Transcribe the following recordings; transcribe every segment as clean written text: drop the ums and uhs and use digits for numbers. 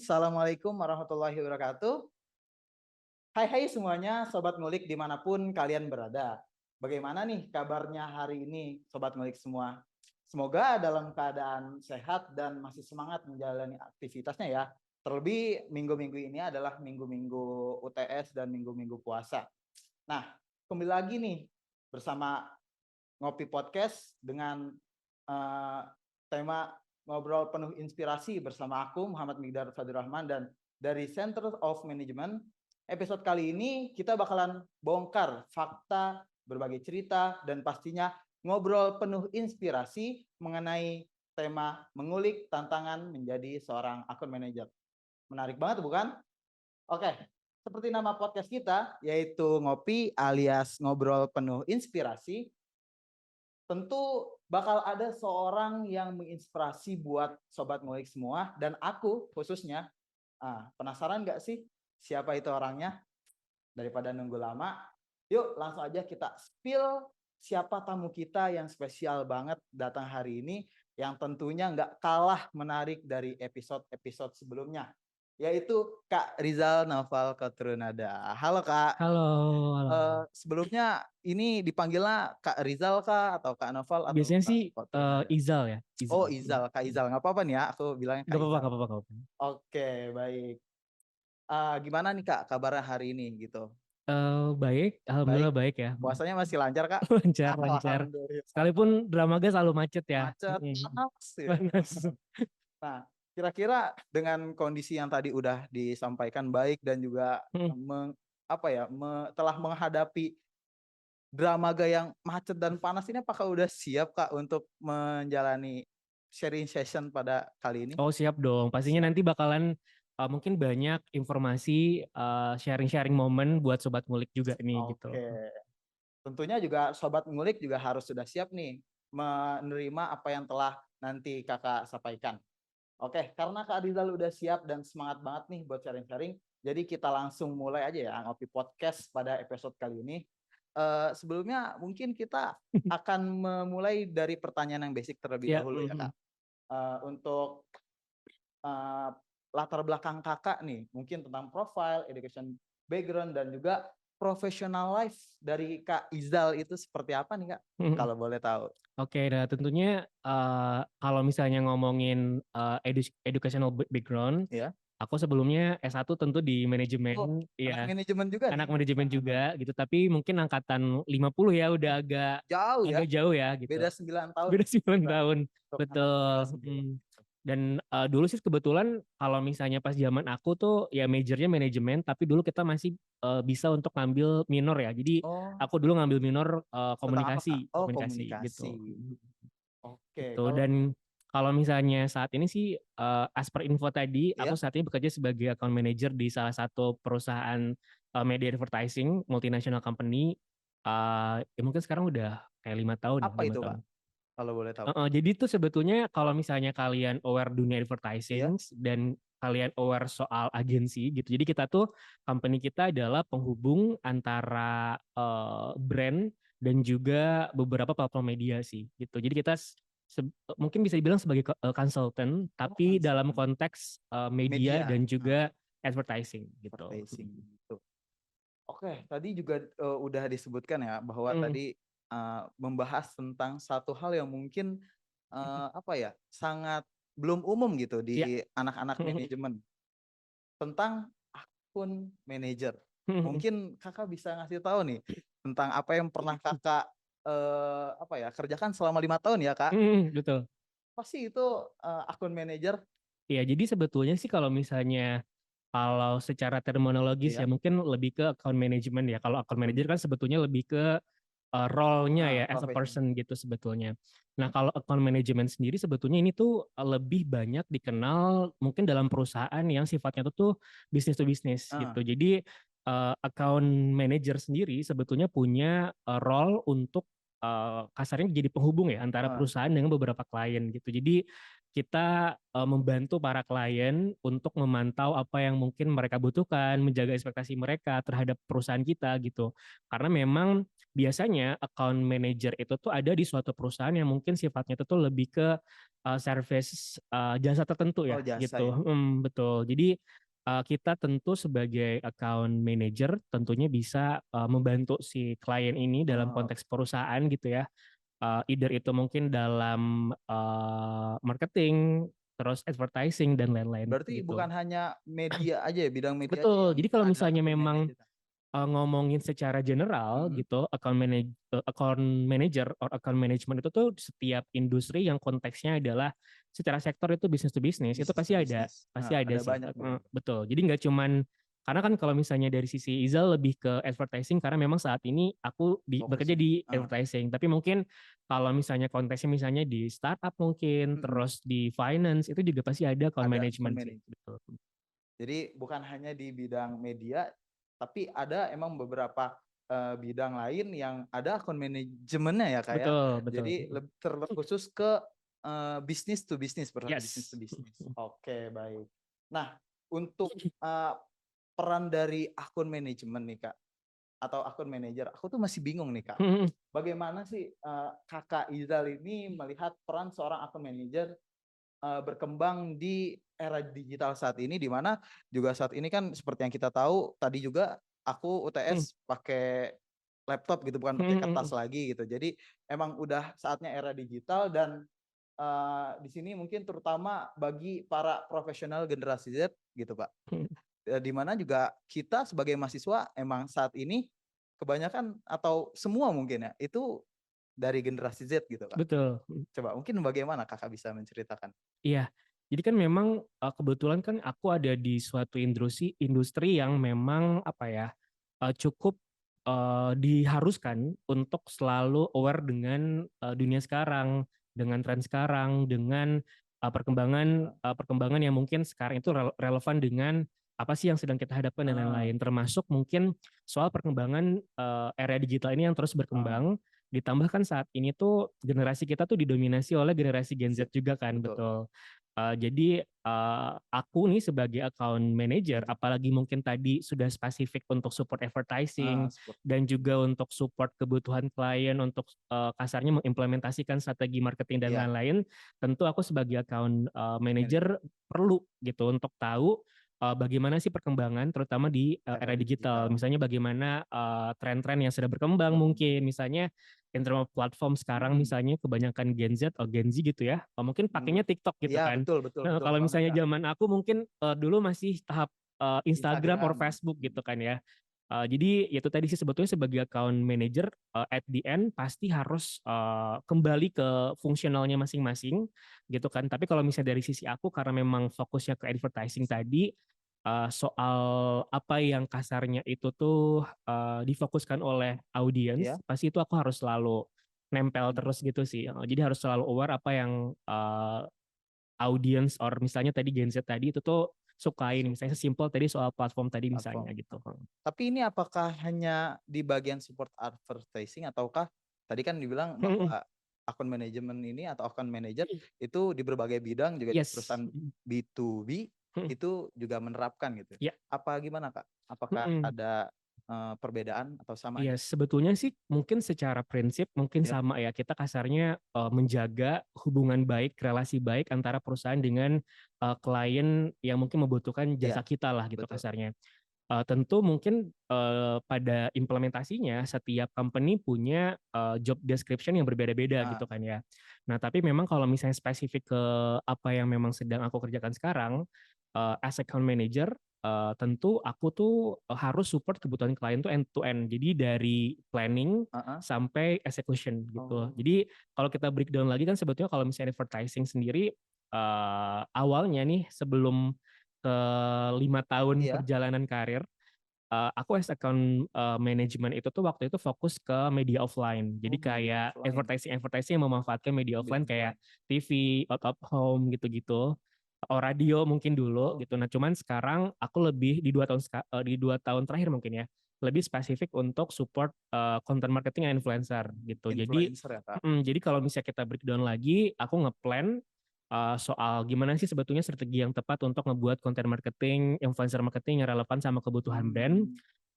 Assalamualaikum warahmatullahi wabarakatuh. Hai semuanya, Sobat Ngulik dimanapun kalian berada. Bagaimana nih kabarnya hari ini, Sobat Ngulik semua? Semoga dalam keadaan sehat dan masih semangat menjalani aktivitasnya ya. Terlebih minggu-minggu ini adalah minggu-minggu UTS dan minggu-minggu puasa. Nah, kembali lagi nih bersama Ngopi Podcast dengan tema ngobrol penuh inspirasi bersama aku Muhammad Migdar Fadur Rahman dan dari Center of Management. Episode kali ini kita bakalan bongkar fakta, berbagi cerita, dan pastinya ngobrol penuh inspirasi mengenai tema mengulik tantangan menjadi seorang akun manajer. Menarik banget bukan? Oke, seperti nama podcast kita yaitu Ngopi alias ngobrol penuh inspirasi. Tentu bakal ada seorang yang menginspirasi buat Sobat Ngulik semua dan aku khususnya. Penasaran nggak sih siapa itu orangnya? Daripada nunggu lama, yuk langsung aja kita spill siapa tamu kita yang spesial banget datang hari ini, yang tentunya nggak kalah menarik dari episode-episode sebelumnya, yaitu Kak Rizal Naufal Kotrunada. Halo Kak. Halo, halo. Sebelumnya ini dipanggilnya Kak Rizal Kak atau Kak Naufal atau Biasanya Kak sih Kotrunada? Izal ya. Oh Izal, Kak Izal. Nggak apa-apa nih ya, aku bilangnya Gak Kak apa-apa, Izal. gak apa-apa, gak apa-apa. Oke, baik. Gimana nih Kak kabarnya hari ini gitu? Baik, Baik. alhamdulillah baik ya. Puasanya masih lancar Kak? Lancar, lancar. Alhamdulillah. Sekalipun Dramaga selalu macet ya. Macet, panas ya. Panas. Nah, kira-kira dengan kondisi yang tadi udah disampaikan baik dan juga telah menghadapi Dramaga yang macet dan panas ini, apakah udah siap Kak untuk menjalani sharing session pada kali ini? Oh siap dong. Pastinya Siap. nanti bakalan mungkin banyak informasi sharing-sharing momen buat Sobat Ngulik juga nih gitu. Oke. Tentunya juga Sobat Ngulik juga harus sudah siap nih menerima apa yang telah nanti Kakak sampaikan. Oke, karena Kak Rizal udah siap dan semangat banget nih buat sharing-sharing, jadi kita langsung mulai aja ya Ngopi Podcast pada episode kali ini. Sebelumnya mungkin kita akan memulai dari pertanyaan yang basic terlebih Ya. dahulu ya Kak. Untuk latar belakang Kakak nih, mungkin tentang profile, education background, dan juga professional life dari Kak Izal itu seperti apa nih Kak? Kalau boleh tahu. Oke, nah tentunya kalau misalnya ngomongin educational background, Ya. aku sebelumnya S1 tentu di Oh, manajemen, anak ya manajemen juga nih. anak manajemen juga gitu, tapi mungkin angkatan 50 ya udah agak Jauh ya. agak jauh ya gitu. Beda 9 tahun. Beda 9 tahun, Untuk anak betul. kelas 9. Dan dulu sih kebetulan kalau misalnya pas zaman aku tuh ya majornya manajemen, tapi dulu kita masih bisa untuk ngambil minor ya. Jadi Oh, aku dulu ngambil minor tentang apa Kak? komunikasi, Oh, komunikasi komunikasi. gitu. Oke, Gitu. Dan kalau misalnya saat ini sih as per info tadi, aku ya. saat ini bekerja sebagai account manager di salah satu perusahaan media advertising multinational company. Ya mungkin sekarang udah kayak 5 tahun ya, Apa 5 itu tahun. Kak? Kalau boleh tahu. Jadi itu sebetulnya kalau misalnya kalian aware dunia Iya. advertising dan kalian aware soal agensi gitu. Jadi kita tuh company kita adalah penghubung antara brand dan juga beberapa platform media sih gitu. Jadi kita mungkin bisa dibilang sebagai consultant Oh, tapi dalam konsultan. konteks media Media. dan juga advertising gitu. Advertising. Gitu. Oke, tadi juga udah disebutkan ya bahwa Hmm. tadi membahas tentang satu hal yang mungkin sangat belum umum gitu Ya. di anak-anak manajemen, tentang akun manajer. Mungkin Kakak bisa ngasih tahu nih tentang apa yang pernah Kakak kerjakan selama 5 tahun ya Kak? Betul. Pasti itu akun manajer. Ya, jadi sebetulnya sih kalau secara terminologis ya Iya. mungkin lebih ke account management ya. Kalau account manager kan sebetulnya lebih ke role-nya ya as a Profesi. person gitu sebetulnya. Nah, kalau account management sendiri sebetulnya ini tuh lebih banyak dikenal mungkin dalam perusahaan yang sifatnya tuh business to business gitu. Jadi account manager sendiri sebetulnya punya role untuk kasarnya jadi penghubung ya antara perusahaan dengan beberapa klien gitu. Jadi kita membantu para klien untuk memantau apa yang mungkin mereka butuhkan, menjaga ekspektasi mereka terhadap perusahaan kita gitu. Karena memang biasanya account manager itu tuh ada di suatu perusahaan yang mungkin sifatnya itu tuh lebih ke service jasa tertentu Oh, ya jasa gitu. ya. Betul. Jadi kita tentu sebagai account manager tentunya bisa membantu si klien ini dalam Oh, konteks perusahaan gitu ya. Either itu mungkin dalam marketing, terus advertising dan lain-lain berarti gitu. bukan hanya media aja ya, bidang media aja Betul. yang Jadi kalau bisa ada misalnya akun memang manajer. ngomongin secara general Mm-mm. gitu, account manager or account management itu tuh setiap industri yang konteksnya adalah secara sektor itu business to business itu Bisnis to bisnis. pasti Nah, ada ada sih. banyak berarti. Betul. Jadi nggak cuman karena kan kalau misalnya dari sisi Izal lebih ke advertising karena memang saat ini aku Fokus. bekerja di Ah, advertising. Tapi mungkin kalau misalnya konteksnya misalnya di startup mungkin, mm-mm. terus di finance itu juga pasti ada account Ada akun management sih. manajer. Betul. Jadi bukan hanya di bidang media, tapi ada emang beberapa bidang lain yang ada akun manajemennya ya kak ya. Betul, betul. Jadi terkhusus ke bisnis to bisnis, bisnis to Yes. bisnis. Oke, baik. Nah, untuk eh, peran dari akun manajemen nih kak, atau akun manajer, aku tuh masih bingung nih kak. Bagaimana sih kakak Izal ini melihat peran seorang akun manajer berkembang di era digital saat ini, di mana juga saat ini kan seperti yang kita tahu tadi juga aku UTS pakai laptop gitu, bukan pakai kertas lagi gitu. Jadi emang udah saatnya era digital dan di sini mungkin terutama bagi para profesional generasi Z gitu Pak. Di mana juga kita sebagai mahasiswa emang saat ini kebanyakan atau semua mungkin ya itu dari generasi Z gitu Kak. Betul. Coba mungkin bagaimana kakak bisa menceritakan? Iya. Jadi kan memang kebetulan kan aku ada di suatu industri yang memang apa ya cukup diharuskan untuk selalu aware dengan dunia sekarang, dengan tren sekarang, dengan perkembangan yang mungkin sekarang itu relevan dengan apa sih yang sedang kita hadapkan dan Ah, lain-lain. Termasuk mungkin soal perkembangan area digital ini yang terus ah, berkembang. Ditambahkan saat ini tuh generasi kita tuh didominasi oleh generasi Gen Z Z, juga kan, betul. betul. Jadi aku nih sebagai account manager, apalagi mungkin tadi sudah spesifik untuk support advertising Sport. dan juga untuk support kebutuhan klien untuk kasarnya mengimplementasikan strategi marketing dan Iya, lain-lain, tentu aku sebagai account manajer manager perlu gitu untuk tahu bagaimana sih perkembangan terutama di era era digital. digital. Misalnya bagaimana tren-tren yang sudah berkembang mungkin, misalnya internet platform sekarang Mm-mm. misalnya kebanyakan Gen Z atau Gen Z gitu ya, mungkin Mm. pakainya TikTok gitu Iya, kan. betul, betul, Nah, betul kalau banget misalnya Kak. zaman aku mungkin dulu masih tahap Instagram or Instagram. Facebook gitu kan ya. Jadi itu tadi sih sebetulnya sebagai account manager at the end pasti harus kembali ke fungsionalnya masing-masing gitu kan. Tapi kalau misalnya dari sisi aku karena memang fokusnya ke advertising tadi soal apa yang kasarnya itu tuh difokuskan oleh audiens, Ya. pasti itu aku harus selalu nempel Mm. terus gitu sih. Jadi harus selalu aware apa yang audience or misalnya tadi Gen Z tadi itu tuh sukain So, misalnya sesimpel tadi soal platform tadi misalnya platform. gitu. Tapi ini apakah hanya di bagian support advertising ataukah tadi kan dibilang bahwa akun manajemen ini atau akun manager itu di berbagai bidang juga di Yes. perusahaan B2B itu juga menerapkan gitu. Ya. Apa gimana Kak? Apakah ada perbedaan atau sama Iya, aja? sebetulnya sih mungkin secara prinsip mungkin Ya, sama ya. Kita kasarnya menjaga hubungan baik, relasi baik antara perusahaan dengan klien yang mungkin membutuhkan iya, jasa kita lah gitu betul. kasarnya. Tentu mungkin pada implementasinya setiap company punya job description yang berbeda-beda gitu Ah, kan ya. Nah, tapi memang kalau misalnya spesifik ke apa yang memang sedang aku kerjakan sekarang, as account manager, tentu aku tuh harus support kebutuhan klien tuh end to end. Jadi dari planning ah, ah. sampai execution gitu. Oh, Jadi kalau kita breakdown lagi kan sebetulnya kalau misalnya advertising sendiri awalnya nih sebelum ke 5 tahun iya. perjalanan karir, aku as account management itu tuh waktu itu fokus ke media offline. Jadi Oh, media kayak offline. advertising yang memanfaatkan media Media offline kayak offline. TV, out of home gitu-gitu, atau radio mungkin dulu Oh, gitu. Nah, cuman sekarang aku lebih di 2 tahun terakhir mungkin ya, lebih spesifik untuk support content marketing and influencer gitu. Jadi influencer ya Kak. jadi kalau misalnya kita breakdown lagi, aku ngeplan soal gimana sih sebetulnya strategi yang tepat untuk ngebuat konten marketing, influencer marketing yang relevan sama kebutuhan brand.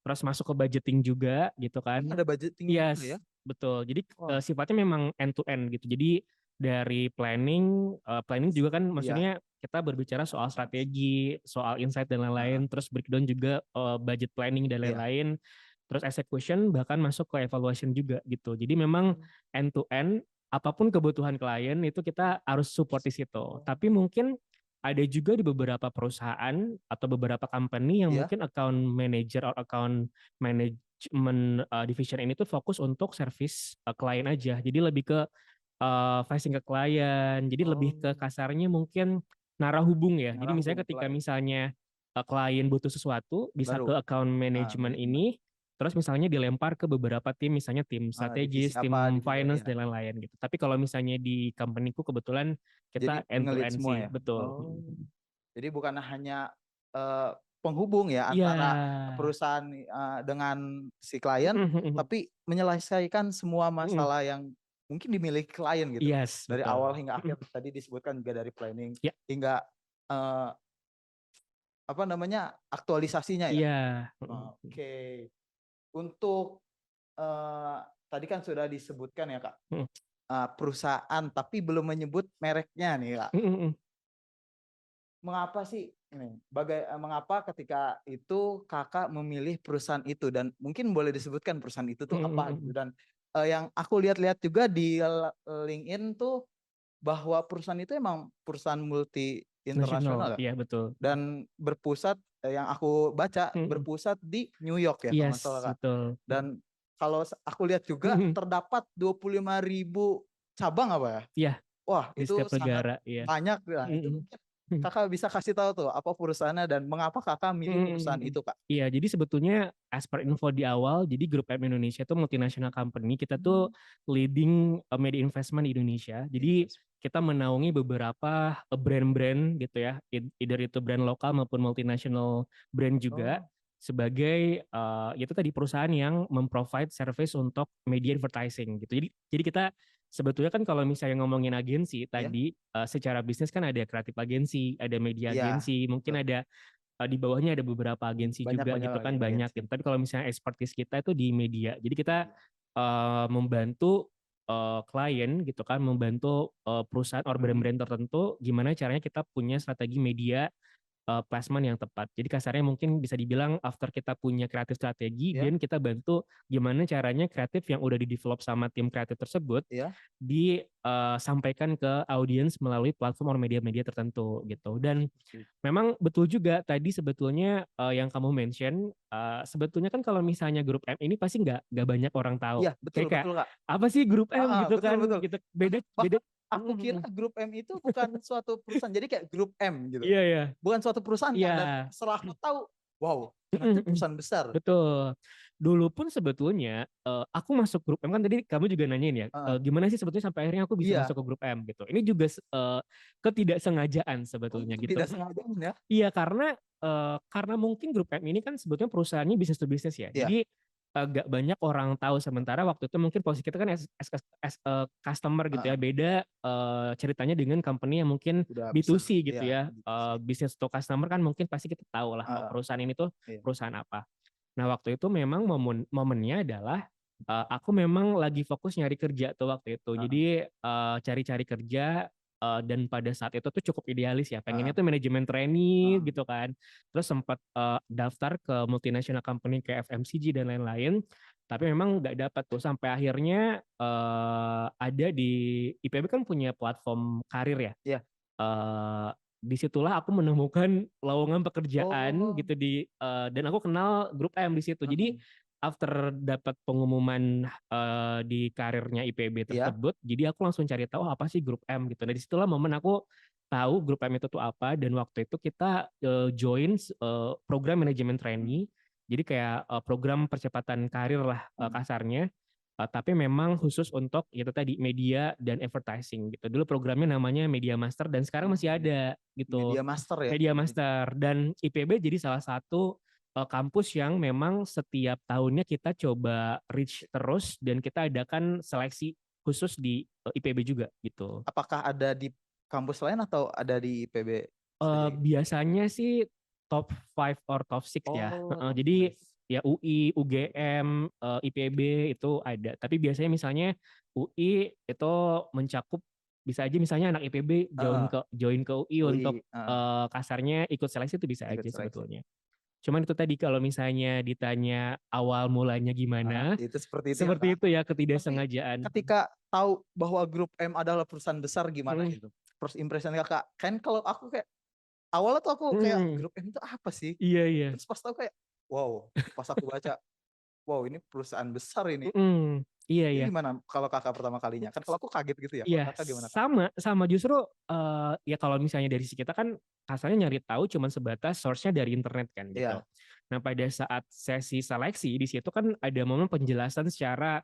Terus masuk ke budgeting juga gitu kan. Ada budgetingnya juga ya? Yes, betul. Jadi Wah, sifatnya memang end to end gitu. Jadi dari planning juga kan iya. maksudnya kita berbicara soal strategi, soal insight dan Heeh, lain-lain, terus breakdown juga budget planning dan iya. lain-lain. Terus execution bahkan masuk ke evaluation juga gitu. Jadi memang end to end apapun kebutuhan klien itu kita harus support di situ. Tapi mungkin ada juga di beberapa perusahaan atau beberapa company yang Iya. mungkin account manager atau account management division ini tuh fokus untuk service klien aja. Jadi lebih ke facing ke klien. Jadi lebih Oh, ke kasarnya mungkin narah hubung ya. Jadi ngarah misalnya hubung ketika klien. misalnya klien butuh sesuatu bisa Baru ke account management manajemen. ini, terus misalnya dilempar ke beberapa tim, misalnya tim Divisi strategis, apa, tim divisi finance ya. dan lain-lain gitu. Tapi kalau misalnya di companyku kebetulan Jadi kita end to ngelit end semua sih, ya. betul. Oh. Jadi bukan hanya penghubung ya Iya. antara perusahaan dengan si klien, tapi menyelesaikan semua masalah yang mungkin dimiliki klien gitu. Yes, Dari awal betul. hingga akhir tadi disebutkan juga dari planning Ya, hingga eh, apa namanya aktualisasinya ya. iya. Oke. Untuk tadi kan sudah disebutkan ya Kak, perusahaan tapi belum menyebut mereknya nih Kak. Mengapa sih ini? Mengapa ketika itu Kakak memilih perusahaan itu dan mungkin boleh disebutkan perusahaan itu tuh apa gitu dan yang aku lihat-lihat juga di LinkedIn tuh bahwa perusahaan itu emang perusahaan multi Nasional, internasional ya iya betul. dan berpusat yang aku baca berpusat di New York ya kalau nggak salah Yes, Kak. betul. Dan kalau aku lihat juga terdapat 25.000 cabang apa ya? Iya, Wah, di itu setiap sangat negara, iya. banyak lah. Itu mungkin Kakak bisa kasih tahu tuh apa perusahaannya dan mengapa Kakak milih perusahaan itu, Kak? Iya, jadi sebetulnya as per info di awal, jadi Grup M Indonesia itu multinational company. Kita tuh leading media investment di Indonesia. Jadi kita menaungi beberapa brand-brand gitu ya, either itu brand lokal maupun multinational brand juga Oh, sebagai itu tadi perusahaan yang memprovide service untuk media advertising gitu. Jadi kita sebetulnya kan kalau misalnya ngomongin agensi ya? tadi secara bisnis kan ada kreatif agensi, ada media Iya, agensi, mungkin betul. ada di bawahnya ada beberapa agensi juga Banyak-banyak gitu lagi kan banyak agensi. gitu. Tapi kalau misalnya expertise kita itu di media. Jadi kita membantu klien gitu kan, membantu perusahaan atau brand-brand tertentu gimana caranya kita punya strategi media placement yang tepat. Jadi kasarnya mungkin bisa dibilang after kita punya kreatif strategi, Ya, dan kita bantu gimana caranya kreatif yang udah di-develop sama tim kreatif tersebut ya. disampaikan ke audiens melalui platform atau media-media tertentu gitu. Dan memang betul juga tadi sebetulnya yang kamu mention, sebetulnya kan kalau misalnya grup M ini pasti nggak banyak orang tahu. Iya, betul Kayak betul, Kak. apa sih grup M gitu Betul kan? betul. Gitu beda beda. Bahkan aku kira grup M itu bukan suatu perusahaan. Jadi kayak grup M gitu. Iya iya Bukan suatu perusahaan, Kak. iya. Dan setelah aku tahu, wow, ternyata perusahaan besar. Betul. Dulu pun sebetulnya aku masuk grup M kan tadi kamu juga nanyain ya, Heeh. gimana sih sebetulnya sampai akhirnya aku bisa Iya, masuk ke grup M gitu. Ini juga ketidaksengajaan oh, sebetulnya itu gitu. tidak sengaja ya. Iya karena mungkin grup M ini kan sebetulnya perusahaannya bisnis to bisnis ya. Iya, Jadi agak banyak orang tahu sementara waktu itu mungkin posisi kita kan as a customer gitu ya. heeh. Beda ceritanya dengan company yang mungkin Udah besar. B2C gitu Iya, ya. Bisnis to customer kan mungkin pasti kita tahu lah heeh. perusahaan ini tuh Iya. perusahaan apa. Nah, waktu itu memang momennya adalah aku memang lagi fokus nyari kerja tuh waktu itu. Heeh, Jadi cari-cari kerja dan pada saat itu tuh cukup idealis ya. Pengennya heeh, tuh manajemen trainee heeh. gitu kan. Terus sempat daftar ke multinational company kayak FMCG dan lain-lain. Tapi memang nggak dapat tuh sampai akhirnya ada di IPB kan punya platform karir ya. Iya. Disitulah aku menemukan lowongan pekerjaan Oh, gitu dan aku kenal grup M di situ. Jadi heeh. after dapat pengumuman di karirnya IPB Iya. tersebut, jadi aku langsung cari tahu apa sih grup M gitu. Nah disitulah momen aku tahu grup M itu tuh apa, dan waktu itu kita join program manajemen trainee. Jadi kayak program percepatan karir lah Heeh. kasarnya. Tapi memang khusus untuk itu tadi media dan advertising gitu. Dulu programnya namanya Media Master dan sekarang Oh, masih ada gitu. media master ya. Media Master, dan IPB jadi salah satu kampus yang memang setiap tahunnya kita coba reach terus dan kita adakan seleksi khusus di IPB juga gitu. Apakah ada di kampus lain atau ada di IPB saja gitu? Biasanya sih top 5 or top 6 ya. Oh, top Jadi five. ya UI, UGM, IPB itu ada. Tapi biasanya misalnya UI itu mencakup bisa aja misalnya anak IPB Heeh, join ke UI untuk UI, heeh, kasarnya ikut seleksi itu bisa ikut aja seleksi. sebetulnya. Cuman itu tadi kalau misalnya ditanya awal mulanya gimana, Itu seperti itu ya seperti Kak. itu ya Tapi ketidaksengajaan. ketika tahu bahwa Grup M adalah perusahaan besar gimana Mm, gitu? First impression Kakak. Kan kalau aku kayak awalnya tuh aku kayak mm, Grup M itu apa sih? iya iya. Terus pas tahu kayak wow, pas aku baca, wow ini perusahaan besar ini. Iya Itu iya. gimana kalau Kakak pertama kalinya? Kan kalau aku kaget gitu ya. Kalau Iya, Kakak gimana Kak? sama justru ya kalau misalnya dari sisi kita kan kasarnya nyari tahu cuman sebatas source-nya dari internet kan gitu. Iya. Nah, pada saat sesi seleksi di situ kan ada momen penjelasan secara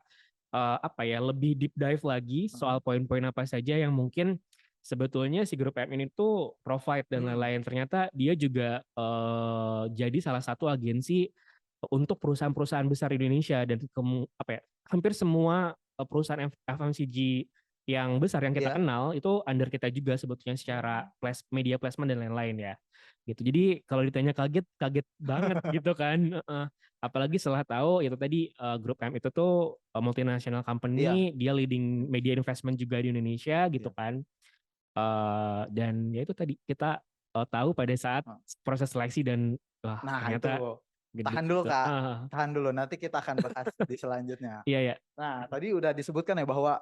apa ya, lebih deep dive lagi Mhm. soal poin-poin apa saja yang mungkin sebetulnya si grup M ini tuh provide dan Hmm. lain-lain. Ternyata dia juga jadi salah satu agensi untuk perusahaan-perusahaan besar di Indonesia dan apa ya, hampir semua perusahaan FMCG yang besar yang kita Iya. kenal itu under kita juga sebetulnya secara media placement dan lain-lain ya gitu. Jadi kalau ditanya kaget, kaget banget gitu kan. Apalagi setelah tahu itu tadi grup M itu tuh multinational Iya. company, dia leading media investment juga di Indonesia gitu Iya. kan. Dan ya itu tadi kita tahu pada saat Nah, proses seleksi dan wah nah, itu ternyata gede tahan dulu gitu. Kak. Tahan dulu. Nanti kita akan bahas di selanjutnya. Iya ya. Nah, tadi udah disebutkan ya bahwa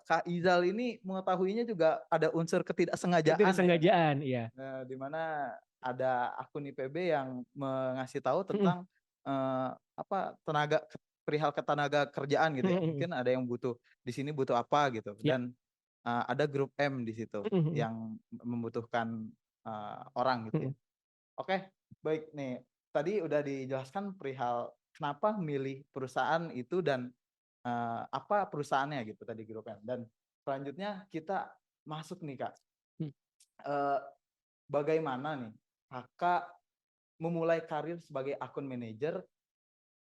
Kak Izal ini mengetahuinya juga ada unsur ketidaksengajaan ya. Ketidaksengajaan, iya. Di mana ada akun IPB yang mengasih tahu Mm-mm. tentang apa perihal ketenaga kerjaan gitu ya. Mm-mm. Mungkin ada yang butuh di sini butuh apa gitu Ya. dan ada grup M di situ Mm-mm. yang membutuhkan orang gitu ya. Mm-mm. Oke, baik nih. Tadi udah dijelaskan perihal kenapa milih perusahaan itu dan apa perusahaannya gitu tadi grup M. Dan selanjutnya kita masuk nih Kak. Mm. Eh, Bagaimana nih Kakak memulai karir sebagai akun manajer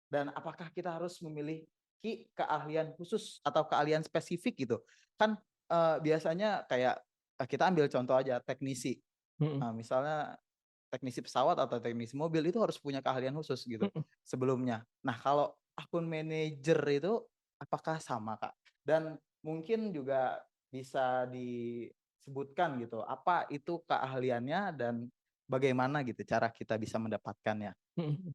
dan apakah kita harus memiliki keahlian khusus atau keahlian spesifik gitu? Kan biasanya kayak kita ambil contoh aja teknisi. Mm-mm. Misalnya teknisi pesawat atau teknisi mobil itu harus punya keahlian khusus gitu Mm-mm. sebelumnya. Nah, kalau akun manajer itu apakah sama, Kak? Dan mungkin juga bisa disebutkan gitu, apa itu keahliannya dan bagaimana gitu cara kita bisa mendapatkannya. Mm-mm.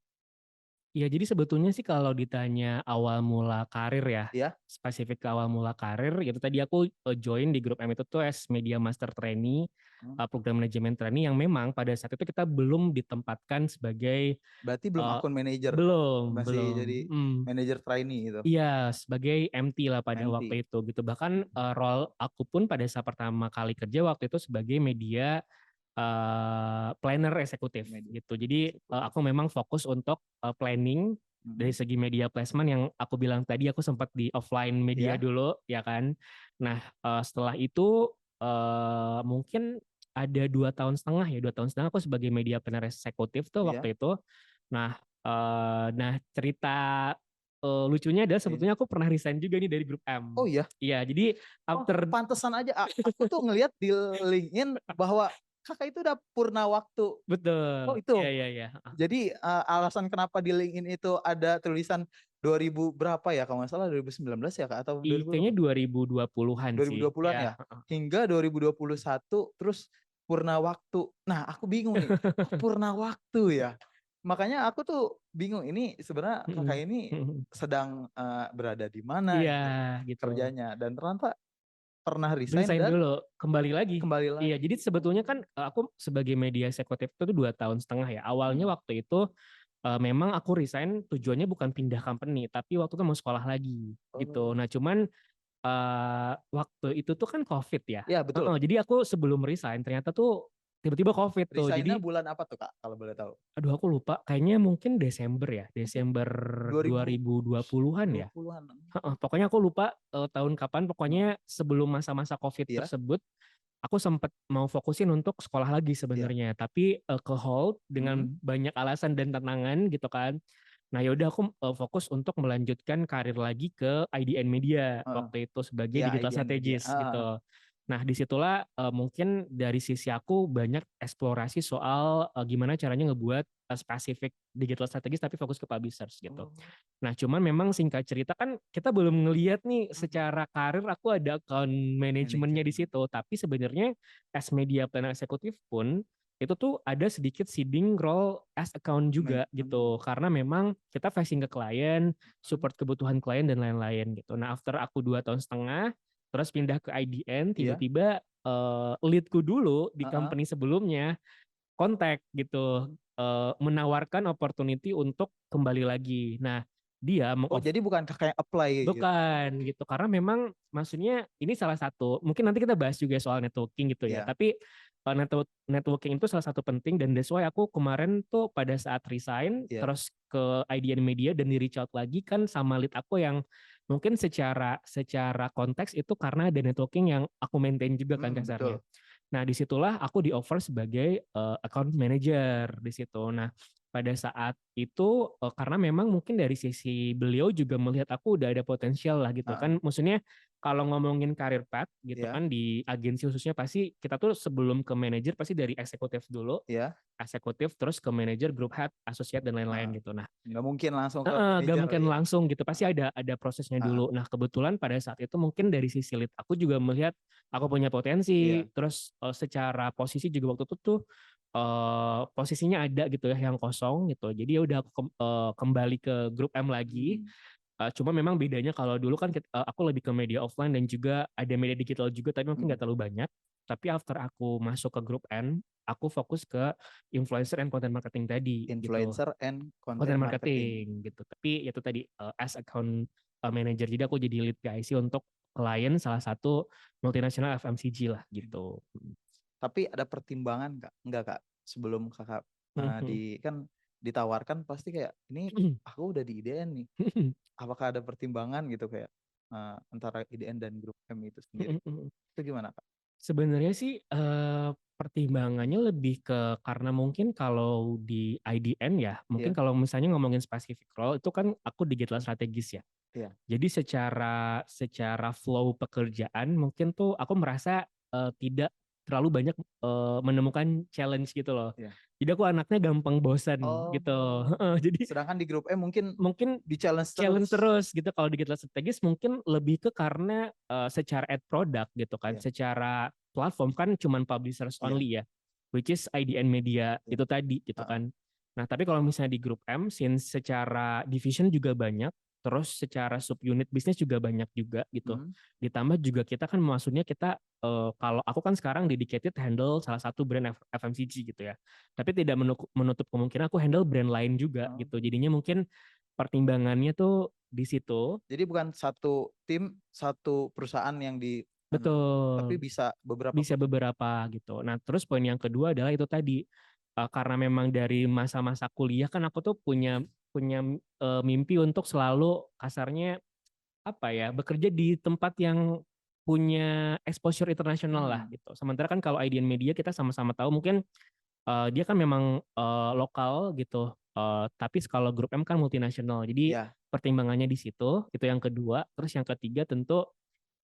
Ya, jadi sebetulnya sih kalau ditanya awal mula karir ya, Ya? spesifik ke awal mula karir, itu tadi aku join di grup M itu tuh as Media Master Trainee, Hmm. program manajemen trainee yang memang pada saat itu kita belum ditempatkan sebagai Berarti belum eh, akun manajer, belum, masih belum. jadi manajer trainee itu, Iya, sebagai MT lah pada MT. waktu itu gitu. Bahkan role aku pun pada saat pertama kali kerja waktu itu sebagai media planner eksekutif Media gitu. Jadi eksekutif. aku memang fokus untuk planning dari Mhm. segi media placement yang aku bilang tadi aku sempat di offline media Ya? dulu ya kan. Nah setelah itu mungkin ada 2 tahun setengah ya 2 tahun setengah aku sebagai media planner eksekutif tuh Iya? waktu itu. Nah cerita lucunya adalah Iya. sebetulnya aku pernah resign juga nih dari grup Oh M. iya. Iya, jadi Oh, after pantesan aja aku tuh ngelihat di LinkedIn bahwa Kakak itu udah purna waktu. betul. Oh, Iya itu. iya iya. Jadi alasan kenapa di LinkedIn itu ada tulisan 2000 berapa ya kalau nggak salah 2019 ya Kak atau 2000 Kayaknya berapa? 2020-an sih. 2020-an Ya. ya. Hingga 2021 terus purna waktu. Nah, aku bingung nih. Kok purna waktu ya? Makanya aku tuh bingung ini sebenarnya Kakak ini sedang berada di mana Iya, gitu gitu. kerjanya dan ternyata pernah resign Resign dan dulu, kembali lagi. kembali Iya, lagi. jadi sebetulnya kan aku sebagai media eksekutif itu tuh 2 tahun setengah ya. Awalnya Hmm. waktu itu memang aku resign tujuannya bukan pindah company, tapi waktu itu mau sekolah lagi gitu. Oh. Nah, cuman waktu itu tuh kan COVID ya. Ya, betul. Jadi aku sebelum resign ternyata tuh tiba-tiba COVID tuh. Resignnya Jadi bulan apa tuh Kak kalau boleh tahu? aduh aku lupa, kayaknya mungkin Desember ya, Oke. Desember 2020-an ya. 2020-an. Pokoknya aku lupa tahun kapan, pokoknya sebelum masa-masa COVID Iya, tersebut, aku sempat mau fokusin untuk sekolah lagi iya. sebenarnya, tapi ke hold dengan Mhm. banyak alasan dan tantangan gitu kan. Nah yaudah aku fokus untuk melanjutkan karir lagi ke IDN Media Heeh. waktu itu sebagai Iya, digital IDN Media. strategist Heeh, heeh. gitu. Nah, disitulah mungkin dari sisi aku banyak eksplorasi soal gimana caranya ngebuat spesifik digital strategis tapi fokus ke publishers gitu. Oh. Nah, cuman memang singkat cerita kan kita belum ngelihat nih secara karir aku ada account manajemennya di Manajemen. situ, tapi sebenarnya as media planner eksekutif pun itu tuh ada sedikit seeding role as account juga gitu. Karena memang kita facing ke klien, support kebutuhan klien dan lain-lain gitu. Nah, after aku 2 tahun setengah terus pindah ke IDN, Iya. tiba-tiba leadku dulu di Heeh. company sebelumnya kontak gitu, menawarkan opportunity untuk kembali lagi. Nah, dia Oh, jadi bukan kakak yang apply gitu. bukan gitu, karena memang maksudnya ini salah satu, mungkin nanti kita bahas juga soal networking gitu ya. Iya. Tapi networking itu salah satu penting dan that's why aku kemarin tuh pada saat resign Iya. terus ke IDN Media dan di reach out lagi kan sama lead aku yang mungkin secara konteks itu karena ada networking yang aku maintain juga kan kasarnya. Betul. Nah, disitulah aku di offer sebagai account manager di situ. Nah, pada saat itu karena memang mungkin dari sisi beliau juga melihat aku udah ada potensial lah gitu Heeh. kan. Maksudnya kalau ngomongin career path gitu Iya. kan di agensi khususnya pasti kita tuh sebelum ke manajer pasti dari eksekutif dulu, Iya. eksekutif terus ke manajer, group head, associate dan Heeh. lain-lain gitu. Nah, Nggak mungkin langsung ke gak manajer mungkin ya. langsung gitu, pasti ada prosesnya Heeh. dulu. Nah, kebetulan pada saat itu mungkin dari sisi lead aku juga melihat aku punya potensi, Iya. terus secara posisi juga waktu itu tuh posisinya ada gitu ya yang kosong gitu. Jadi ya udah aku kembali ke grup M lagi. Cuma memang bedanya kalau dulu kan aku lebih ke media offline dan juga ada media digital juga, tapi mungkin nggak terlalu banyak. Tapi after aku masuk ke grup N, aku fokus ke influencer and content marketing tadi gitu. Influencer and Content content marketing. marketing gitu. Tapi itu tadi as account manager, jadi aku jadi lead PIC untuk klien salah satu multinasional FMCG lah gitu. Tapi ada pertimbangan Kak? Enggak Kak? Sebelum Kakak kan ditawarkan pasti kayak ini aku udah di IDN nih. Apakah ada pertimbangan gitu kayak antara IDN dan grup M itu sendiri? Itu gimana Kak? Sebenarnya sih pertimbangannya lebih ke karena mungkin kalau di IDN ya, mungkin Iya. kalau misalnya ngomongin specific role itu kan aku digital strategis ya. Iya. Jadi secara flow pekerjaan mungkin tuh aku merasa tidak terlalu banyak menemukan challenge gitu loh. Iya. Jadi aku anaknya gampang bosan Oh. gitu. Jadi Sedangkan di grup M mungkin mungkin di challenge challenge terus. terus gitu. Kalau digital strategis mungkin lebih ke karena secara ad product gitu kan, Iya. secara platform kan cuman publishers Iya. only ya, which is IDN Media Iya. itu tadi gitu kan. Nah, tapi kalau misalnya di grup M, since secara division juga banyak, terus secara subunit bisnis juga banyak juga gitu. Ditambah juga kita kan maksudnya kita kalau aku kan sekarang dedicated handle salah satu brand FMCG gitu ya. Tapi tidak menutup kemungkinan aku handle brand lain juga gitu. Jadinya mungkin pertimbangannya tuh di situ. Jadi bukan satu tim, satu perusahaan yang tapi Betul. bisa beberapa Bisa beberapa gitu. Nah, terus poin yang kedua adalah itu tadi karena memang dari masa-masa kuliah kan aku tuh punya punya mimpi untuk selalu kasarnya apa ya, bekerja di tempat yang punya exposure internasional lah gitu. Sementara kan kalau IDN Media kita sama-sama tahu mungkin dia kan memang lokal gitu. Tapi kalau grup M kan multinasional. Jadi ya. pertimbangannya di situ, itu yang kedua. Terus yang ketiga tentu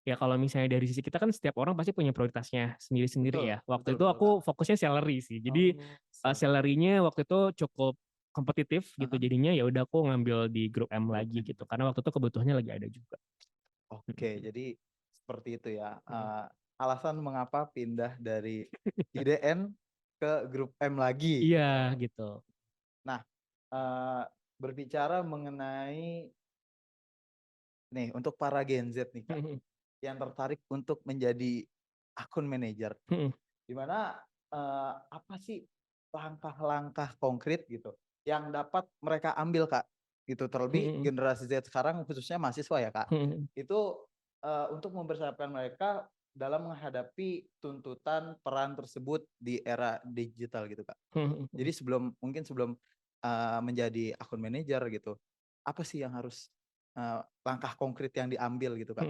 ya kalau misalnya dari sisi kita kan setiap orang pasti punya prioritasnya sendiri-sendiri Betul, ya. Waktu betul, itu betul. aku fokusnya salary sih. Jadi salary-nya waktu itu cukup kompetitif gitu. Jadinya ya udah aku ngambil di grup M Grup lagi M. gitu. Karena waktu itu kebutuhannya lagi ada juga. Oke, jadi seperti itu ya. Alasan mengapa pindah dari IDN ke grup M lagi. Iya gitu. Nah, berbicara mengenai nih untuk para Gen Z nih Kak, yang tertarik untuk menjadi akun manager, di mana apa sih langkah-langkah konkret gitu yang dapat mereka ambil Kak, gitu terlebih generasi Z sekarang khususnya mahasiswa ya Kak, itu untuk mempersiapkan mereka dalam menghadapi tuntutan peran tersebut di era digital gitu Kak. Jadi mungkin sebelum menjadi akun manager gitu, apa sih yang harus langkah konkret yang diambil gitu Kak?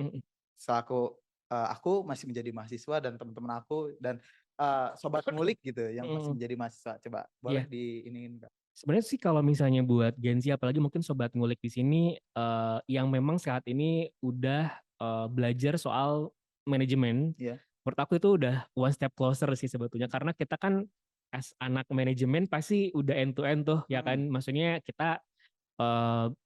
Selaku aku masih menjadi mahasiswa dan teman-teman aku dan sobat ngulik gitu yang masih menjadi mahasiswa, coba boleh Iya. diiniin Kak? Sebenarnya sih kalau misalnya buat Gen Z apalagi mungkin sobat ngulik di sini yang memang saat ini udah belajar soal manajemen, Iya. menurut aku itu udah one step closer sih sebetulnya, karena kita kan as anak manajemen pasti udah end to end tuh ya kan, maksudnya kita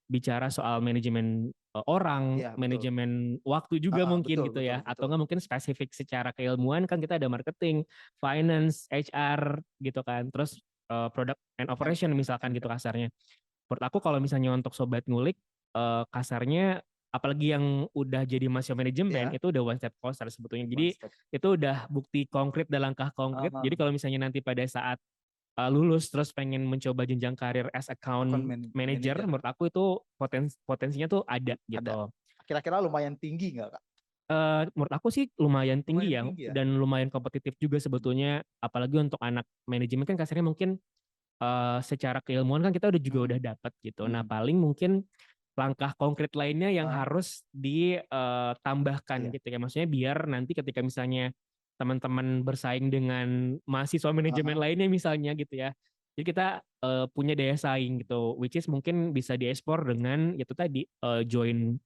bicara soal manajemen orang, Iya, betul. manajemen waktu juga mungkin Betul, gitu betul, ya, atau betul. nggak mungkin spesifik secara keilmuan kan kita ada marketing, finance, HR gitu kan, terus product and operation misalkan gitu kasarnya. Menurut aku kalau misalnya untuk sobat ngulik, kasarnya apalagi yang udah jadi mahasiswa manajemen Ya, itu udah one step closer sebetulnya. one Jadi step. itu udah bukti konkret dan langkah konkret. Jadi Heeh. kalau misalnya nanti pada saat lulus terus pengen mencoba jenjang karir as Account account manager, manager menurut aku itu potensinya tuh ada ada. gitu. Kira-kira lumayan tinggi nggak, Kak? Menurut aku sih lumayan tinggi Lumayan ya, tinggi ya? dan lumayan kompetitif juga Hmm. sebetulnya, apalagi untuk anak manajemen kan kasarnya mungkin secara keilmuan kan kita juga Hmm. udah dapat gitu. Nah Hmm. paling mungkin langkah konkret lainnya yang Ah, harus ditambahkan iya, gitu ya. Maksudnya biar nanti ketika misalnya teman-teman bersaing dengan mahasiswa manajemen aha, lainnya misalnya gitu ya. Jadi kita punya daya saing gitu, which is mungkin bisa diekspor dengan itu tadi join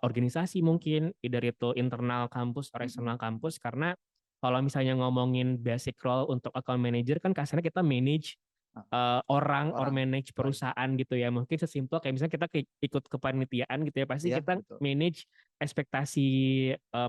organisasi mungkin, either itu internal kampus atau mm-mm. eksternal kampus, karena kalau misalnya ngomongin basic role untuk account manager kan kasarnya kita manage Ah, orang or orang, manage baik, perusahaan gitu ya. Mungkin sesimpel kayak misalnya kita ikut kepanitiaan gitu ya, pasti iya, kita betul, manage ekspektasi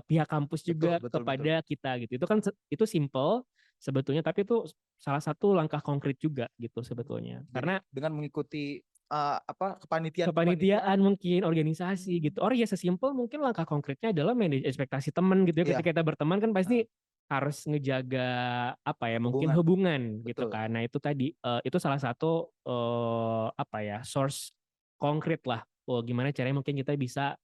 pihak kampus betul, juga betul, betul. kepada kita gitu. Itu kan itu simple sebetulnya, tapi itu salah satu langkah konkret juga gitu sebetulnya. Jadi Karena dengan mengikuti apa kepanitiaan-kepanitiaan, kepanitiaan mungkin organisasi gitu. Or ya sesimpel mungkin langkah konkretnya adalah manage ekspektasi teman gitu ya. iya, Ketika kita berteman kan ah, pasti harus ngejaga apa ya, mungkin hubungan, hubungan gitu betul. kan. Nah itu tadi itu salah satu apa ya, source konkret lah. Oh, gimana caranya mungkin kita bisa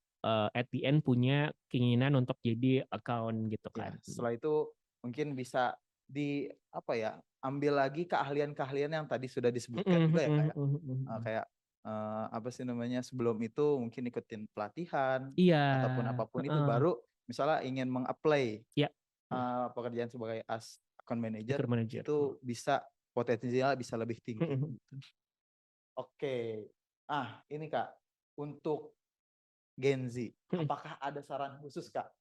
at the end punya keinginan untuk jadi account gitu Ya, kan. setelah itu mungkin bisa di apa ya, ambil lagi keahlian-keahlian yang tadi sudah disebutkan juga ya, kayak kayak apa sih namanya, sebelum itu mungkin ikutin pelatihan Iya, ataupun apapun itu, heeh. baru misalnya ingin mengapply Ya, pekerjaan sebagai account manager, account manager. itu bisa potensial bisa lebih tinggi. Oke. Ini Kak, untuk Gen Z, apakah ada saran khusus Kak?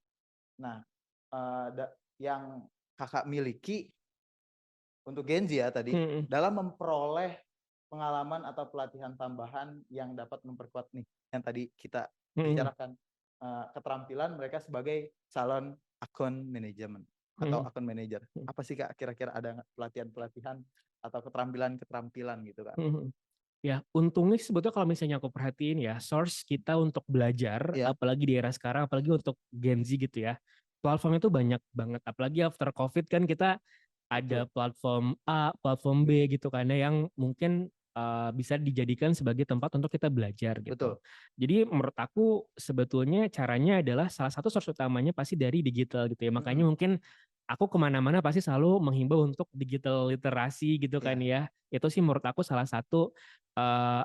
Nah, yang Kakak miliki untuk Gen Z ya tadi, dalam memperoleh pengalaman atau pelatihan tambahan yang dapat memperkuat nih, yang tadi kita bicarakan, keterampilan mereka sebagai calon account management atau account manager. Apa sih Kak, kira-kira ada nggak pelatihan-pelatihan atau keterampilan-keterampilan gitu Kak? Ya, untungnya sebetulnya kalau misalnya aku perhatiin ya, source kita untuk belajar, Iya, apalagi di era sekarang, apalagi untuk Gen Z gitu ya, platformnya tuh banyak banget. Apalagi after COVID kan kita ada betul, platform A, platform B gitu kan, ya, yang mungkin bisa dijadikan sebagai tempat untuk kita belajar gitu. betul. Jadi menurut aku sebetulnya caranya adalah salah satu source utamanya pasti dari digital gitu ya. Makanya Mhm, mungkin aku kemana-mana pasti selalu menghimbau untuk digital literasi gitu kan iya, ya. Itu sih menurut aku salah satu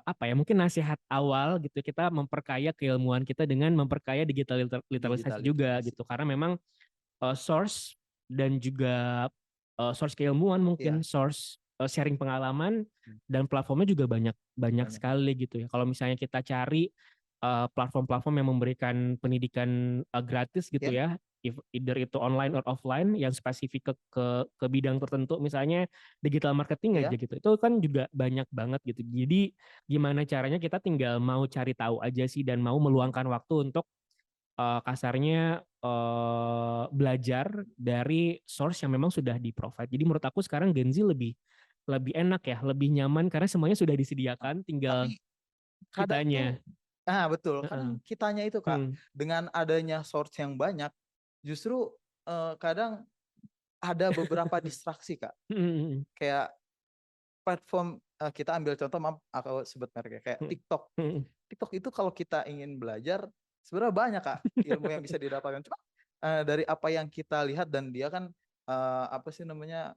apa ya, mungkin nasihat awal gitu, kita memperkaya keilmuan kita dengan memperkaya digital digital literasi juga literasi. gitu, karena memang source dan juga source keilmuan mungkin, Iya, source sharing pengalaman dan platformnya juga banyak banyak banyak. sekali gitu ya. Kalau misalnya kita cari platform-platform yang memberikan pendidikan gratis gitu Ya, ya, either itu online or offline yang spesifik ke bidang tertentu, misalnya digital marketing aja iya, gitu. Itu kan juga banyak banget gitu. Jadi gimana caranya kita tinggal mau cari tahu aja sih dan mau meluangkan waktu untuk kasarnya belajar dari source yang memang sudah di-provide. Jadi menurut aku sekarang Gen Z lebih lebih enak ya, lebih nyaman karena semuanya sudah disediakan, tinggal tapi kadang tuh kitanya. betul, Heeh. kadang kitanya itu Kak, Hmm. dengan adanya source yang banyak, justru, kadang ada beberapa distraksi Kak. Hmm. Kayak platform, kita ambil contoh, maaf aku sebut mereknya, kayak Hmm. TikTok. Hmm. TikTok itu kalau kita ingin belajar, sebenarnya banyak Kak, ilmu yang bisa didapatkan. Cuma, dari apa yang kita lihat, dan dia kan, apa sih namanya,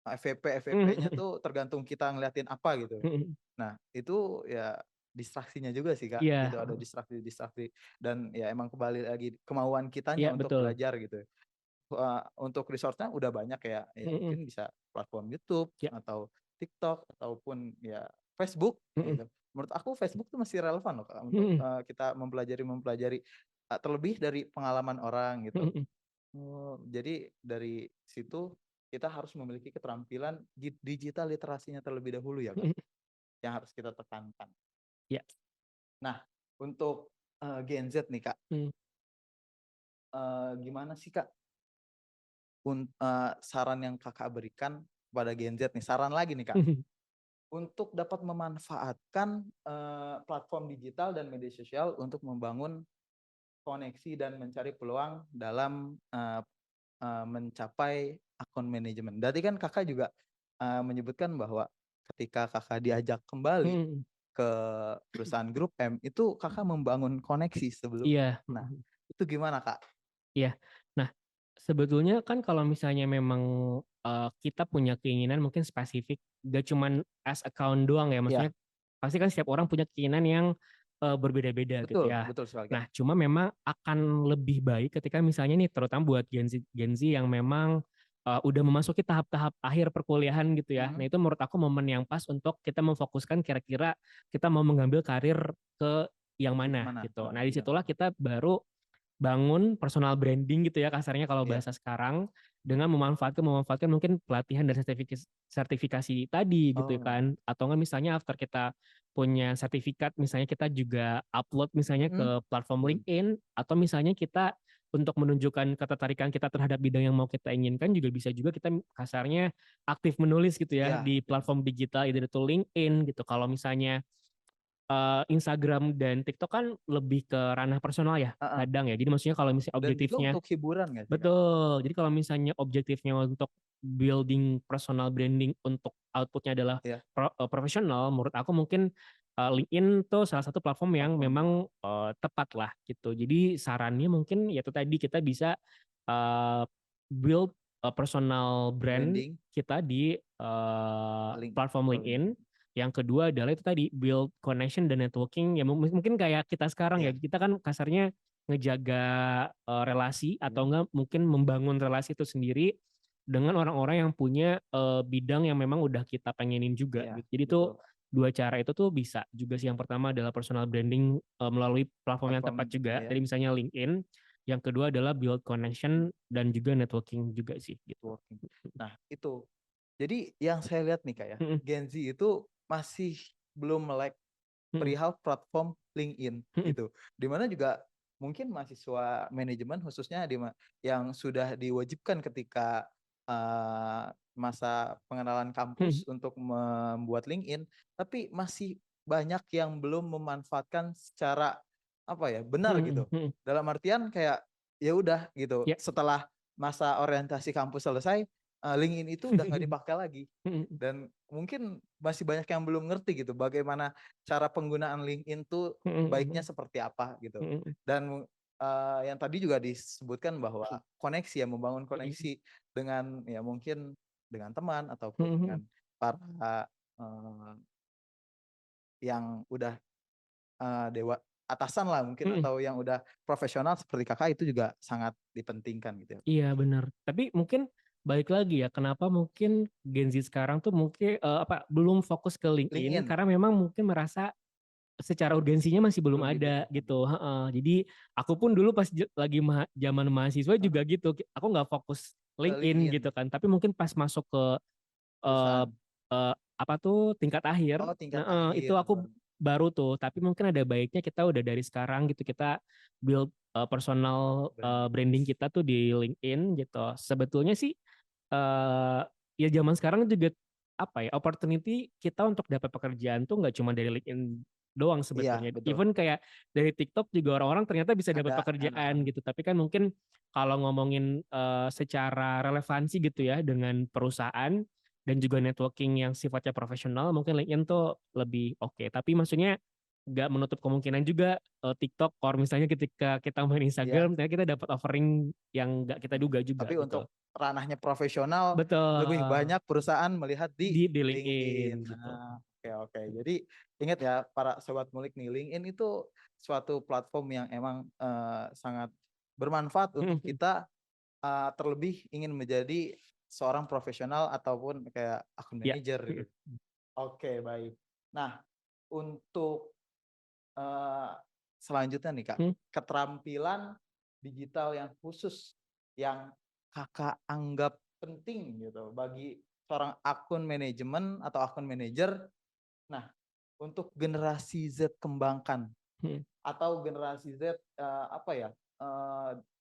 FVP-nya Hmm. tuh tergantung kita ngeliatin apa gitu. Hmm. Nah, itu ya distraksinya juga sih Kak, Iya, gitu, ada distraksi-distraksi, dan ya emang kembali lagi kemauan kitanya iya untuk betul. belajar gitu. Untuk resource-nya udah banyak, ya Hmm. mungkin bisa platform YouTube Ya. atau TikTok ataupun ya Facebook Hmm. gitu. Menurut aku Facebook tuh masih relevan loh Kak, untuk Hmm. kita mempelajari, terlebih dari pengalaman orang gitu. Hmm. Oh, jadi dari situ kita harus memiliki keterampilan digital literasinya terlebih dahulu ya Kak, yang harus kita tekankan. Ya. Nah, untuk Gen Z nih Kak, Hmm. gimana sih Kak saran yang Kakak berikan kepada Gen Z nih, saran lagi nih Kak, untuk dapat memanfaatkan platform digital dan media sosial untuk membangun koneksi dan mencari peluang dalam mencapai akun manajemen. Berarti kan Kakak juga menyebutkan bahwa ketika Kakak diajak kembali Hmm. ke perusahaan grup M itu Kakak membangun koneksi sebelum. Iya. Nah, itu gimana Kak? Iya. Nah, sebetulnya kan kalau misalnya memang kita punya keinginan mungkin spesifik, gak cuman as account doang ya, maksudnya Iya, pasti kan setiap orang punya keinginan yang berbeda-beda gitu betul, ya. betul sekali Kak. Nah, cuma memang akan lebih baik ketika misalnya nih, terutama buat Gen Z yang memang udah memasuki tahap-tahap akhir perkuliahan gitu ya. Nah, Mhm. itu menurut aku momen yang pas untuk kita memfokuskan kira-kira kita mau mengambil karir ke yang Di mana mana? gitu. Nah, Heeh, benar. disitulah kita baru bangun personal branding gitu ya kasarnya kalau Iya. bahasa sekarang, dengan memanfaatkan mungkin pelatihan dan sertifikasi tadi gitu Oh. kan, atau enggak misalnya after kita punya sertifikat misalnya kita juga upload misalnya Mhm. ke platform LinkedIn, atau misalnya kita untuk menunjukkan ketertarikan kita terhadap bidang yang mau kita inginkan juga bisa juga kita kasarnya aktif menulis gitu ya Iya, di benar. platform digital either itu LinkedIn gitu. Kalau misalnya Instagram dan TikTok kan lebih ke ranah personal ya Heeh. kadang ya. Jadi maksudnya kalau misalnya Dan juga objektifnya untuk hiburan nggak sih Kak? betul. Jadi kalau misalnya objektifnya untuk building personal branding untuk outputnya adalah Iya, profesional, menurut aku mungkin LinkedIn tuh salah satu platform yang platform memang tepat lah gitu. Jadi sarannya mungkin ya itu tadi kita bisa uh, build personal brand branding, kita di link platform oh, LinkedIn. Yang kedua adalah itu tadi build connection dan networking ya mungkin kayak kita sekarang ya iya, kita kan kasarnya ngejaga relasi iya, atau enggak mungkin membangun relasi itu sendiri dengan orang-orang yang punya bidang yang memang udah kita pengenin juga iya, gitu. Jadi tuh betul Kak. dua cara itu tuh bisa juga sih. Yang pertama adalah personal branding melalui platform yang tepat Platform juga. iya, Jadi misalnya LinkedIn. Yang kedua adalah build connection dan juga networking juga sih gitu. networking. Nah, itu. Jadi yang saya lihat nih Kak ya, Mm-mm, Gen Z itu masih belum melek mm-mm, perihal platform LinkedIn mm-mm, gitu. Dimana juga mungkin mahasiswa manajemen khususnya yang sudah diwajibkan ketika masa pengenalan mm-mm, kampus untuk membuat LinkedIn, tapi masih banyak yang belum memanfaatkan secara apa ya benar mm-mm, gitu. mm-mm. Dalam artian kayak ya udah gitu. Ya. Setelah masa orientasi kampus selesai, LinkedIn itu udah nggak dipakai lagi. Mm-mm, Dan mungkin masih banyak yang belum ngerti gitu bagaimana cara penggunaan LinkedIn tuh baiknya mm-mm, seperti apa gitu. mm-mm, Dan yang tadi juga disebutkan bahwa koneksi ya membangun mm-mm, koneksi dengan ya mungkin dengan teman ataupun dengan mm-mm. para eh, yang udah dewa atasan lah mungkin Mm-mm. atau yang udah profesional seperti kakak itu juga sangat dipentingkan gitu ya. Iya benar. Tapi mungkin balik lagi ya, kenapa mungkin Gen Z sekarang tuh mungkin apa belum fokus ke LinkedIn LinkedIn karena memang mungkin merasa secara urgensinya masih belum belum ada dibutuhkan. gitu. Heeh. Jadi aku pun dulu pas lagi zaman mahasiswa juga gitu. Aku nggak fokus Ke LinkedIn LinkedIn gitu kan. Tapi mungkin pas masuk ke eh, perusahaan. apa tuh tingkat akhir, Oh, tingkat nah itu akhir. aku baru tuh. Tapi mungkin ada baiknya kita udah dari sekarang gitu kita build personal Branding. branding kita tuh di LinkedIn gitu. Sebetulnya sih eh ya zaman sekarang juga apa ya opportunity kita untuk dapat pekerjaan tuh nggak cuma dari LinkedIn doang Iya, sebetulnya. betul. Even kayak dari TikTok juga orang-orang ternyata bisa dapat Ada pekerjaan gitu. Tapi kan mungkin kalau ngomongin secara relevansi gitu ya dengan perusahaan dan juga networking yang sifatnya profesional, mungkin LinkedIn tuh lebih oke. Tapi maksudnya nggak menutup kemungkinan juga TikTok, kalau misalnya ketika kita main iya. Instagram, ternyata kita dapat offering yang nggak kita duga juga Tapi gitu. untuk ranahnya profesional lebih Betul, banyak perusahaan melihat di di LinkedIn LinkedIn. gitu. Oke oke. Jadi ingat ya para sobat ngulik nih, LinkedIn itu suatu platform yang emang sangat bermanfaat untuk kita terlebih ingin menjadi seorang profesional ataupun kayak akun Ya. manager gitu. Oke, baik. Nah, untuk eh, selanjutnya nih Kak, keterampilan digital yang khusus yang kakak anggap penting gitu bagi seorang akun manajemen atau akun manajer? Nah, untuk generasi Z kembangkan Hmm, atau generasi Z apa ya,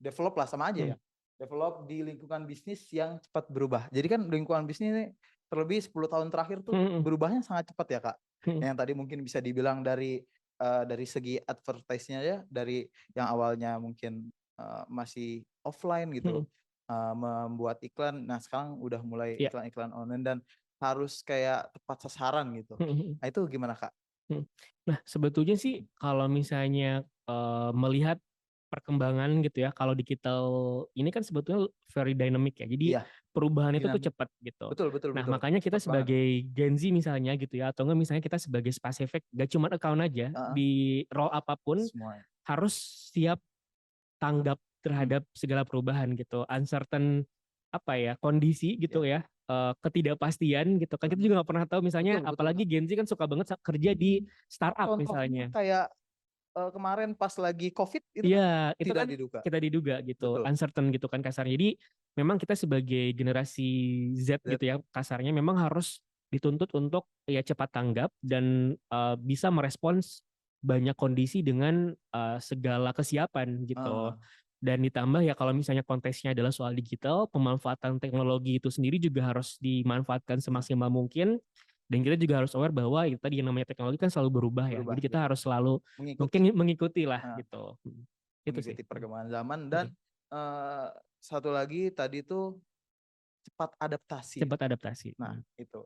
develop lah sama aja hmm, ya, develop di lingkungan bisnis yang cepat berubah. Jadi kan lingkungan bisnis ini terlebih 10 tahun terakhir tuh hmm, berubahnya sangat cepat ya Kak. hmm, Yang tadi mungkin bisa dibilang dari segi advertise-nya ya, dari yang awalnya mungkin masih offline gitu, hmm, membuat iklan. Nah sekarang udah mulai ya. iklan-iklan online dan harus kayak tepat sasaran gitu. Hmm, hmm, Nah itu gimana Kak? hmm. Nah, sebetulnya sih kalau misalnya melihat perkembangan gitu ya, kalau digital ini kan sebetulnya very dynamic ya. Jadi Iya, perubahan itu tuh dinamik. cepat gitu. Betul betul Nah, betul. makanya kita Cepet banget. sebagai Gen Z misalnya gitu ya, atau enggak misalnya kita sebagai Spasifik, gak cuma account aja, Heeh, di role apapun semuanya. harus siap tanggap Mhm, terhadap segala perubahan gitu. Uncertain apa ya, kondisi gitu iya, ya, ketidakpastian gitu kan. Kita mhm. juga nggak pernah tahu misalnya, Betul betul, apalagi Kak. Gen Z kan suka banget kerja di startup Contohnya misalnya. kayak, kemarin pas lagi Covid itu Iya, kan itu tidak kan diduga. kita diduga gitu, Betul, uncertain gitu kan kasarnya. Jadi memang kita sebagai generasi Z that gitu ya, kasarnya memang harus dituntut untuk ya cepat tanggap dan bisa merespons banyak kondisi dengan segala kesiapan gitu. heeh, Dan ditambah ya kalau misalnya konteksnya adalah soal digital, pemanfaatan teknologi itu sendiri juga harus dimanfaatkan iya, semaksimal mungkin. Dan kita juga harus aware bahwa itu tadi yang namanya teknologi kan selalu berubah ya. berubah, Jadi kita betul. harus selalu Mengikuti, mungkin mengikuti lah heeh, gitu. Itu sih. mengikuti perkembangan zaman dan, Mhm. eee, satu lagi tadi tuh cepat adaptasi. Cepat adaptasi. Nah itu,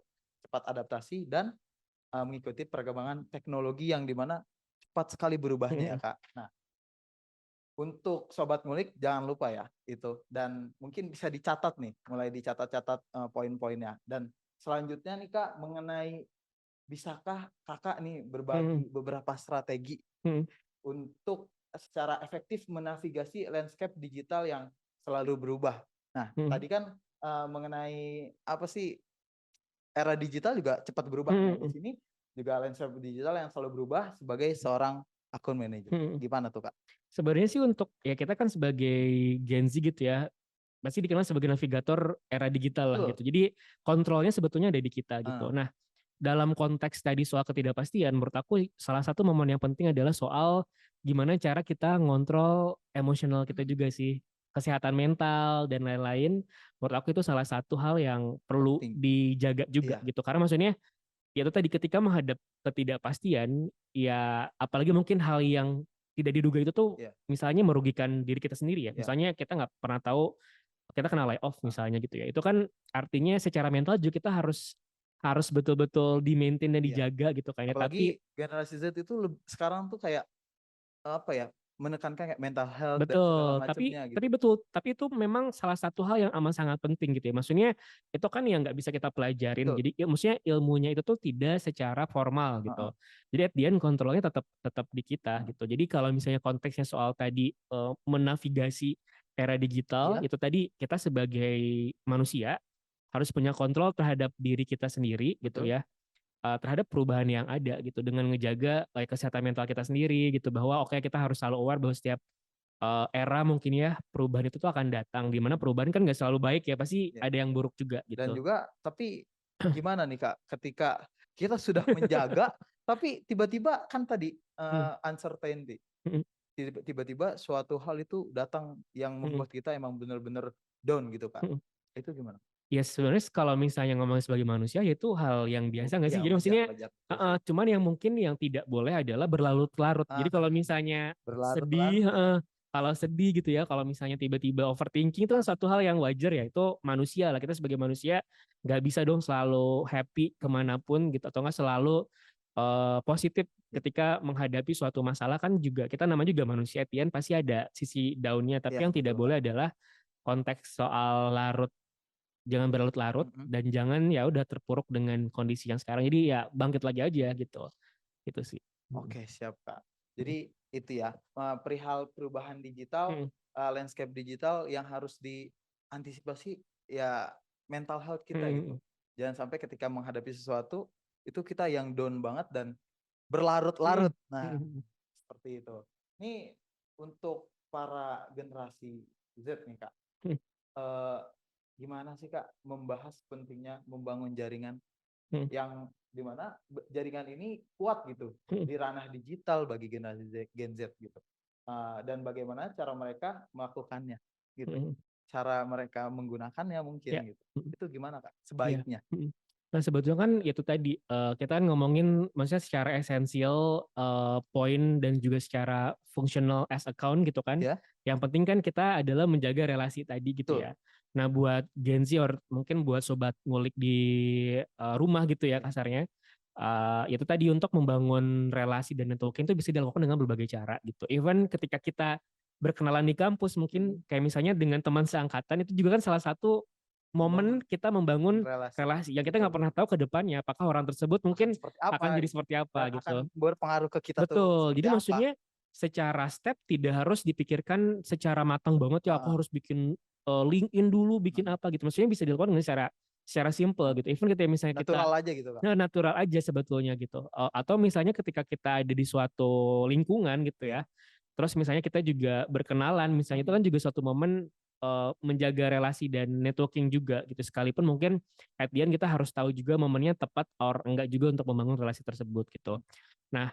cepat adaptasi dan, mengikuti perkembangan teknologi yang di mana cepat sekali berubahnya ya, Mhm. Kak. Nah untuk Sobat Ngulik jangan lupa ya itu dan mungkin bisa dicatat nih, mulai dicatat-catat, poin-poinnya dan selanjutnya nih Kak mengenai bisakah Kakak nih Mhm. berbagi beberapa strategi Mhm. untuk secara efektif menavigasi landscape digital yang selalu berubah. Nah Mhm. tadi kan, mengenai apa sih, era digital juga cepat berubah. Nah di Mhm. sini juga landscape digital yang selalu berubah sebagai seorang akun manajer. Mhm. Gimana tuh Kak? Sebenarnya sih untuk ya kita kan sebagai Gen Z gitu ya, pasti dikenal sebagai navigator era digital lah Betul, gitu. Jadi kontrolnya sebetulnya ada di kita gitu. heeh, Nah, dalam konteks tadi soal ketidakpastian, menurut aku salah satu momen yang penting adalah soal gimana cara kita ngontrol emosional kita juga sih. Kesehatan mental dan lain-lain, menurut aku itu salah satu hal yang perlu penting. dijaga juga Iya, gitu. Karena maksudnya ya itu tadi ketika menghadap ketidakpastian, ya apalagi mungkin hal yang tidak diduga itu tuh iya, misalnya merugikan diri kita sendiri ya. iya. Misalnya kita nggak pernah tahu kita kena layoff misalnya gitu ya. Itu kan artinya secara mental juga kita harus harus betul-betul di-maintain dan Iya, dijaga gitu kan ya. Tapi apalagi generasi Z itu sekarang tuh kayak, apa ya, menekankan kayak mental health dan segala betul, macamnya tapi gitu. betul, tapi itu memang salah satu hal yang amat sangat penting gitu ya. Maksudnya itu kan yang nggak bisa kita pelajarin. Betul, Jadi ya, maksudnya ilmunya itu tuh tidak secara formal heeh, gitu. Jadi at the end kontrolnya tetap tetap di kita heeh. gitu. Jadi kalau misalnya konteksnya soal tadi menavigasi era digital, Iya, itu tadi kita sebagai manusia harus punya kontrol terhadap diri kita sendiri gitu betul, ya, terhadap perubahan yang ada gitu dengan ngejaga kesehatan mental kita sendiri gitu bahwa oke kita harus selalu aware bahwa setiap era mungkin ya perubahan itu tuh akan datang di mana perubahan kan nggak selalu baik ya pasti iya. ada yang buruk juga Dan gitu. juga tapi gimana nih Kak, ketika kita sudah menjaga, tapi tiba-tiba kan tadi, Hmm, uncertainty, hmm, tiba-tiba suatu hal itu datang yang hmm, membuat kita emang bener-bener down gitu Kak. hmm. Itu gimana? Ya sebenarnya kalau misalnya ngomong sebagai manusia ya itu hal yang biasa nggak Iya sih, jadi wajar maksudnya wajar, betul sih. cuman yang mungkin yang tidak boleh adalah berlarut-larut. Jadi kalau Ah, misalnya sedih, berlarut-larut, kalau sedih gitu ya, kalau misalnya tiba-tiba overthinking itu kan suatu hal yang wajar ya, itu manusia lah, kita sebagai manusia nggak bisa dong selalu happy kemanapun gitu atau nggak selalu positif iya ketika menghadapi suatu masalah. Kan juga kita namanya juga manusia, Tian pasti ada sisi daunnya, iya, tapi yang tidak betul Kak. boleh adalah konteks soal larut, jangan berlarut-larut Mhm. dan jangan ya udah terpuruk dengan kondisi yang sekarang. Jadi ya bangkit lagi aja gitu. Itu sih. Mm. Oke, siap, Kak. Jadi itu ya, perihal perubahan digital, Mm. landscape digital yang harus diantisipasi ya mental health kita gitu. Mm. Jangan sampai ketika menghadapi sesuatu itu kita yang down banget dan Mm. berlarut-larut. Nah, Mm. seperti itu. Ini untuk para generasi Z nih, Kak. Hmm. eh, gimana sih Kak membahas pentingnya membangun jaringan Hmm. yang dimana jaringan ini kuat gitu Hmm. di ranah digital bagi generasi Gen Z gitu. Dan bagaimana cara mereka melakukannya gitu. Hmm. Cara mereka menggunakannya mungkin Ya. gitu. Hmm. Itu gimana Kak Iya. sebaiknya? Mm. Nah sebetulnya kan itu tadi kita kan ngomongin maksudnya secara esensial poin dan juga secara fungsional as account gitu kan. Ya, Yang penting kan kita adalah menjaga relasi tadi gitu betul. ya. Nah buat Gen Z or mungkin buat sobat ngulik di rumah gitu ya Ya, kasarnya. Itu tadi untuk membangun relasi dan networking itu bisa dilakukan dengan berbagai cara gitu. Even ketika kita berkenalan di kampus mungkin kayak misalnya dengan teman seangkatan itu juga kan salah satu momen membangun kita membangun relasi. relasi yang kita Betul. nggak pernah tahu ke depannya apakah orang tersebut Akan mungkin seperti apa akan jadi seperti apa dan akan gitu. berpengaruh ke kita tuh Betul. seperti Jadi apa. maksudnya secara step tidak harus dipikirkan secara matang banget ya aku Ah, harus bikin LinkedIn dulu, ah, bikin apa gitu. Maksudnya bisa dilakukan dengan secara simple ah. gitu. Even kita misalnya kita Natural aja gitu Kak. natural aja sebetulnya gitu. Atau misalnya ketika kita ada di suatu lingkungan gitu Ya. ya. Terus misalnya kita juga berkenalan, misalnya itu kan juga suatu momen menjaga relasi dan networking juga gitu. Sekalipun mungkin at the end kita harus tahu juga momennya tepat or enggak juga untuk membangun relasi tersebut gitu. Nah,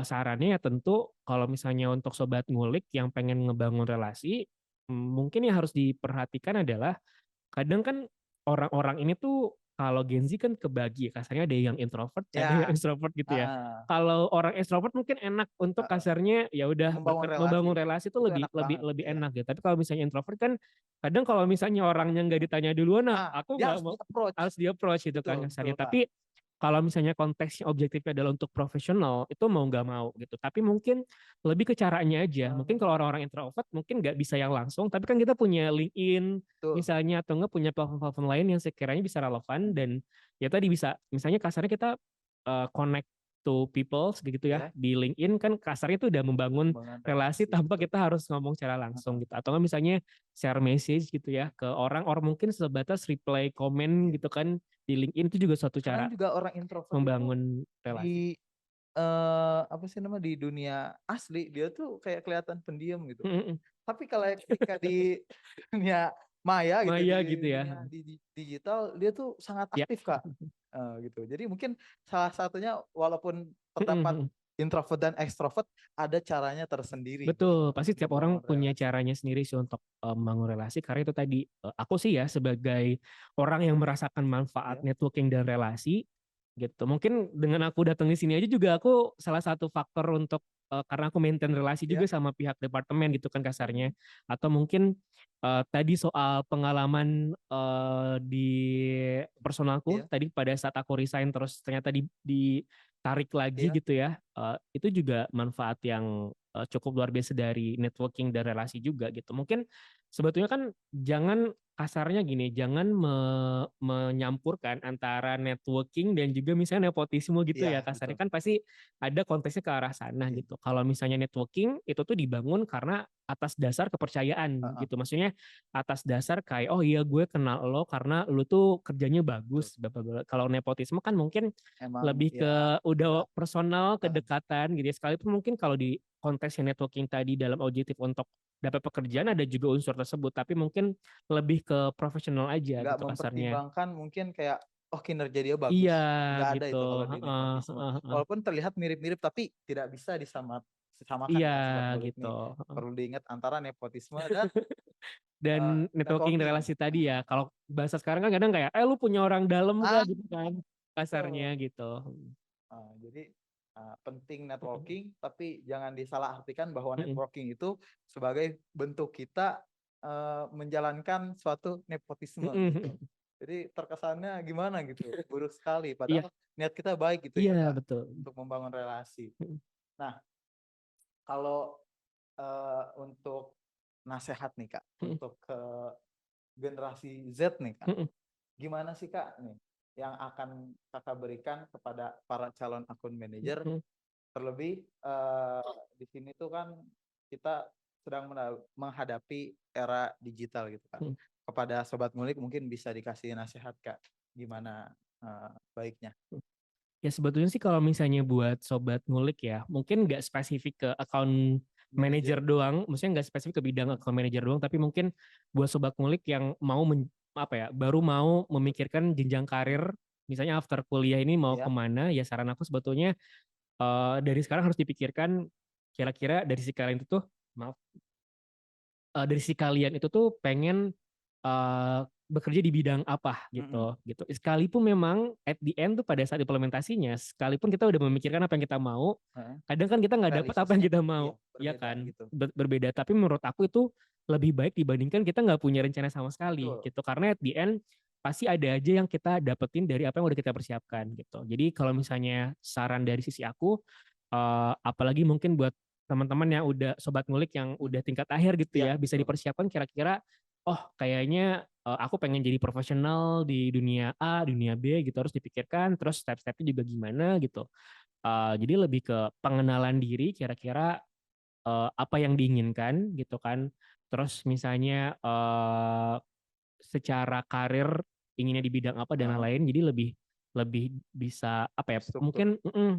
sarannya ya tentu kalau misalnya untuk sobat ngulik yang pengen ngebangun relasi, mungkin yang harus diperhatikan adalah kadang kan orang-orang ini tuh kalau Gen Z kan kebagi ya, kasarnya ada yang introvert, ada yang Ya, extrovert gitu ya. ah, Kalau orang extrovert mungkin enak untuk ah, ah. kasarnya ya udah Membangun relasi membangun relasi itu itu lebih enak lebih banget lebih ya. enak gitu. Tapi kalau misalnya introvert kan kadang kalau misalnya orangnya nggak ditanya duluan, nah aku Dia nggak harus mau di approach. harus di approach gitu kan Betul, betul kasarnya. Kak. Tapi kalau misalnya konteksnya objektifnya adalah untuk profesional, itu mau nggak mau gitu. Tapi mungkin lebih ke caranya aja. Mungkin kalau Ah, orang-orang introvert mungkin nggak bisa yang langsung, tapi kan kita punya LinkedIn, betul. misalnya atau enggak punya platform-platform lain yang sekiranya bisa relevan dan ya tadi bisa misalnya kasarnya kita connect to people gitu ya Ya, di LinkedIn kan kasarnya itu udah membangun pengembangan relasi relasi. tanpa Betul. kita harus ngomong secara Ah, langsung ah. gitu atau enggak misalnya share message gitu ya ke orang mungkin sebatas reply komen Ya. gitu kan di LinkedIn itu juga suatu Kadang cara juga orang introvert itu membangun relasi. di apa sih nama di dunia asli dia tuh kayak kelihatan pendiam gitu. Tapi kalau ketika di dunia maya gitu Maya di gitu ya. dunia digital dia tuh sangat Ya. aktif Kak. Gitu. Jadi mungkin salah satunya walaupun terdapat introvert dan extrovert ada caranya tersendiri Betul, pasti untuk setiap orang membangun punya relasi. caranya sendiri sih untuk membangun relasi. Karena itu tadi, aku sih ya sebagai orang yang merasakan manfaat Ya. networking dan relasi, gitu. Mungkin dengan aku datang di sini aja juga aku salah satu faktor untuk karena aku maintain relasi juga Ya. sama pihak departemen gitu kan kasarnya. Atau mungkin tadi soal pengalaman di personalku Ya. tadi pada saat aku resign terus ternyata ditarik lagi Ya. gitu ya. Itu juga manfaat yang cukup luar biasa dari networking dan relasi juga gitu. Mungkin sebetulnya kan jangan kasarnya gini, jangan menyampurkan antara networking dan juga misalnya nepotisme gitu ya. Ya, Kasarnya betul. kan pasti ada konteksnya ke arah sana Ya. gitu. Kalau misalnya networking itu tuh dibangun karena atas dasar Ah, kepercayaan ah, gitu. Maksudnya atas dasar kayak oh iya gue kenal lo karena lo tuh kerjanya betul. bagus. Kalau nepotisme kan mungkin Emang lebih ya ke udah udah personal ah, kedekatan gitu ya. Sekalipun mungkin kalau di konteks networking tadi dalam objektif untuk dapat pekerjaan ada juga unsur tersebut tapi mungkin lebih ke profesional aja nggak gitu kasarnya. mempertimbangkan mungkin kayak oh kinerja dia Iya bagus nggak ada gitu. itu kalau di Heeh, nepotisme heeh, heeh. walaupun terlihat mirip-mirip tapi tidak bisa disamakan Iya ya sobat ngulik gitu. nih Heeh. perlu diingat antara nepotisme dan Dan networking networking. relasi tadi ya. Kalau bahasa sekarang kan kadang kayak lu punya orang dalam Ah, gak gitu kan kasarnya betul. gitu. Jadi penting networking tapi jangan disalahartikan bahwa Heeh. networking itu sebagai bentuk kita menjalankan suatu nepotisme gitu. Heeh. Jadi terkesannya gimana gitu, buruk sekali. Iya, Padahal niat kita baik gitu iya ya Kak, betul. untuk membangun relasi. Heeh. Nah, kalau untuk nasihat nih Kak, Heeh. untuk ke generasi Z nih Kak, Heeh. gimana sih Kak nih yang akan Kakak berikan kepada para calon akun manajer. Heeh. Terlebih di sini tuh kan kita sedang menghadapi era digital gitu kan. Heeh. Kepada sobat ngulik mungkin bisa dikasih nasihat Kak, gimana baiknya? Ya sebetulnya sih kalau misalnya buat sobat ngulik ya, mungkin nggak spesifik ke account manajer doang, maksudnya nggak spesifik ke bidang account manager doang, tapi mungkin buat sobat ngulik yang mau baru mau memikirkan jenjang karir, misalnya after kuliah ini mau Ya. kemana, ya saran aku sebetulnya dari sekarang harus dipikirkan kira-kira dari si kalian itu tuh, maaf, dari si kalian itu tuh pengen eh, bekerja di bidang apa Mm-mm. gitu. Sekalipun memang at the end tuh pada saat implementasinya, sekalipun kita udah memikirkan apa yang kita mau, Heeh. kadang kan kita nggak dapat apa yang Realisasinya kita iya mau, ya berbeda kan? gitu. Berbeda. Tapi menurut aku itu lebih baik dibandingkan kita nggak punya rencana sama sekali Betul. gitu. Karena at the end pasti ada aja yang kita dapetin dari apa yang udah kita persiapkan gitu. Jadi kalau misalnya saran dari sisi aku, apalagi mungkin buat teman-teman yang udah sobat ngulik yang udah tingkat akhir gitu Iya, ya, bisa betul. dipersiapkan kira-kira oh kayaknya aku pengen jadi profesional di dunia A, dunia B gitu harus dipikirkan, terus step-stepnya juga gimana gitu. Jadi lebih ke pengenalan diri kira-kira apa yang diinginkan gitu kan. Terus misalnya secara karir inginnya di bidang apa dan Heeh. lain-lain. Jadi lebih lebih bisa apa ya? Struktur. Mungkin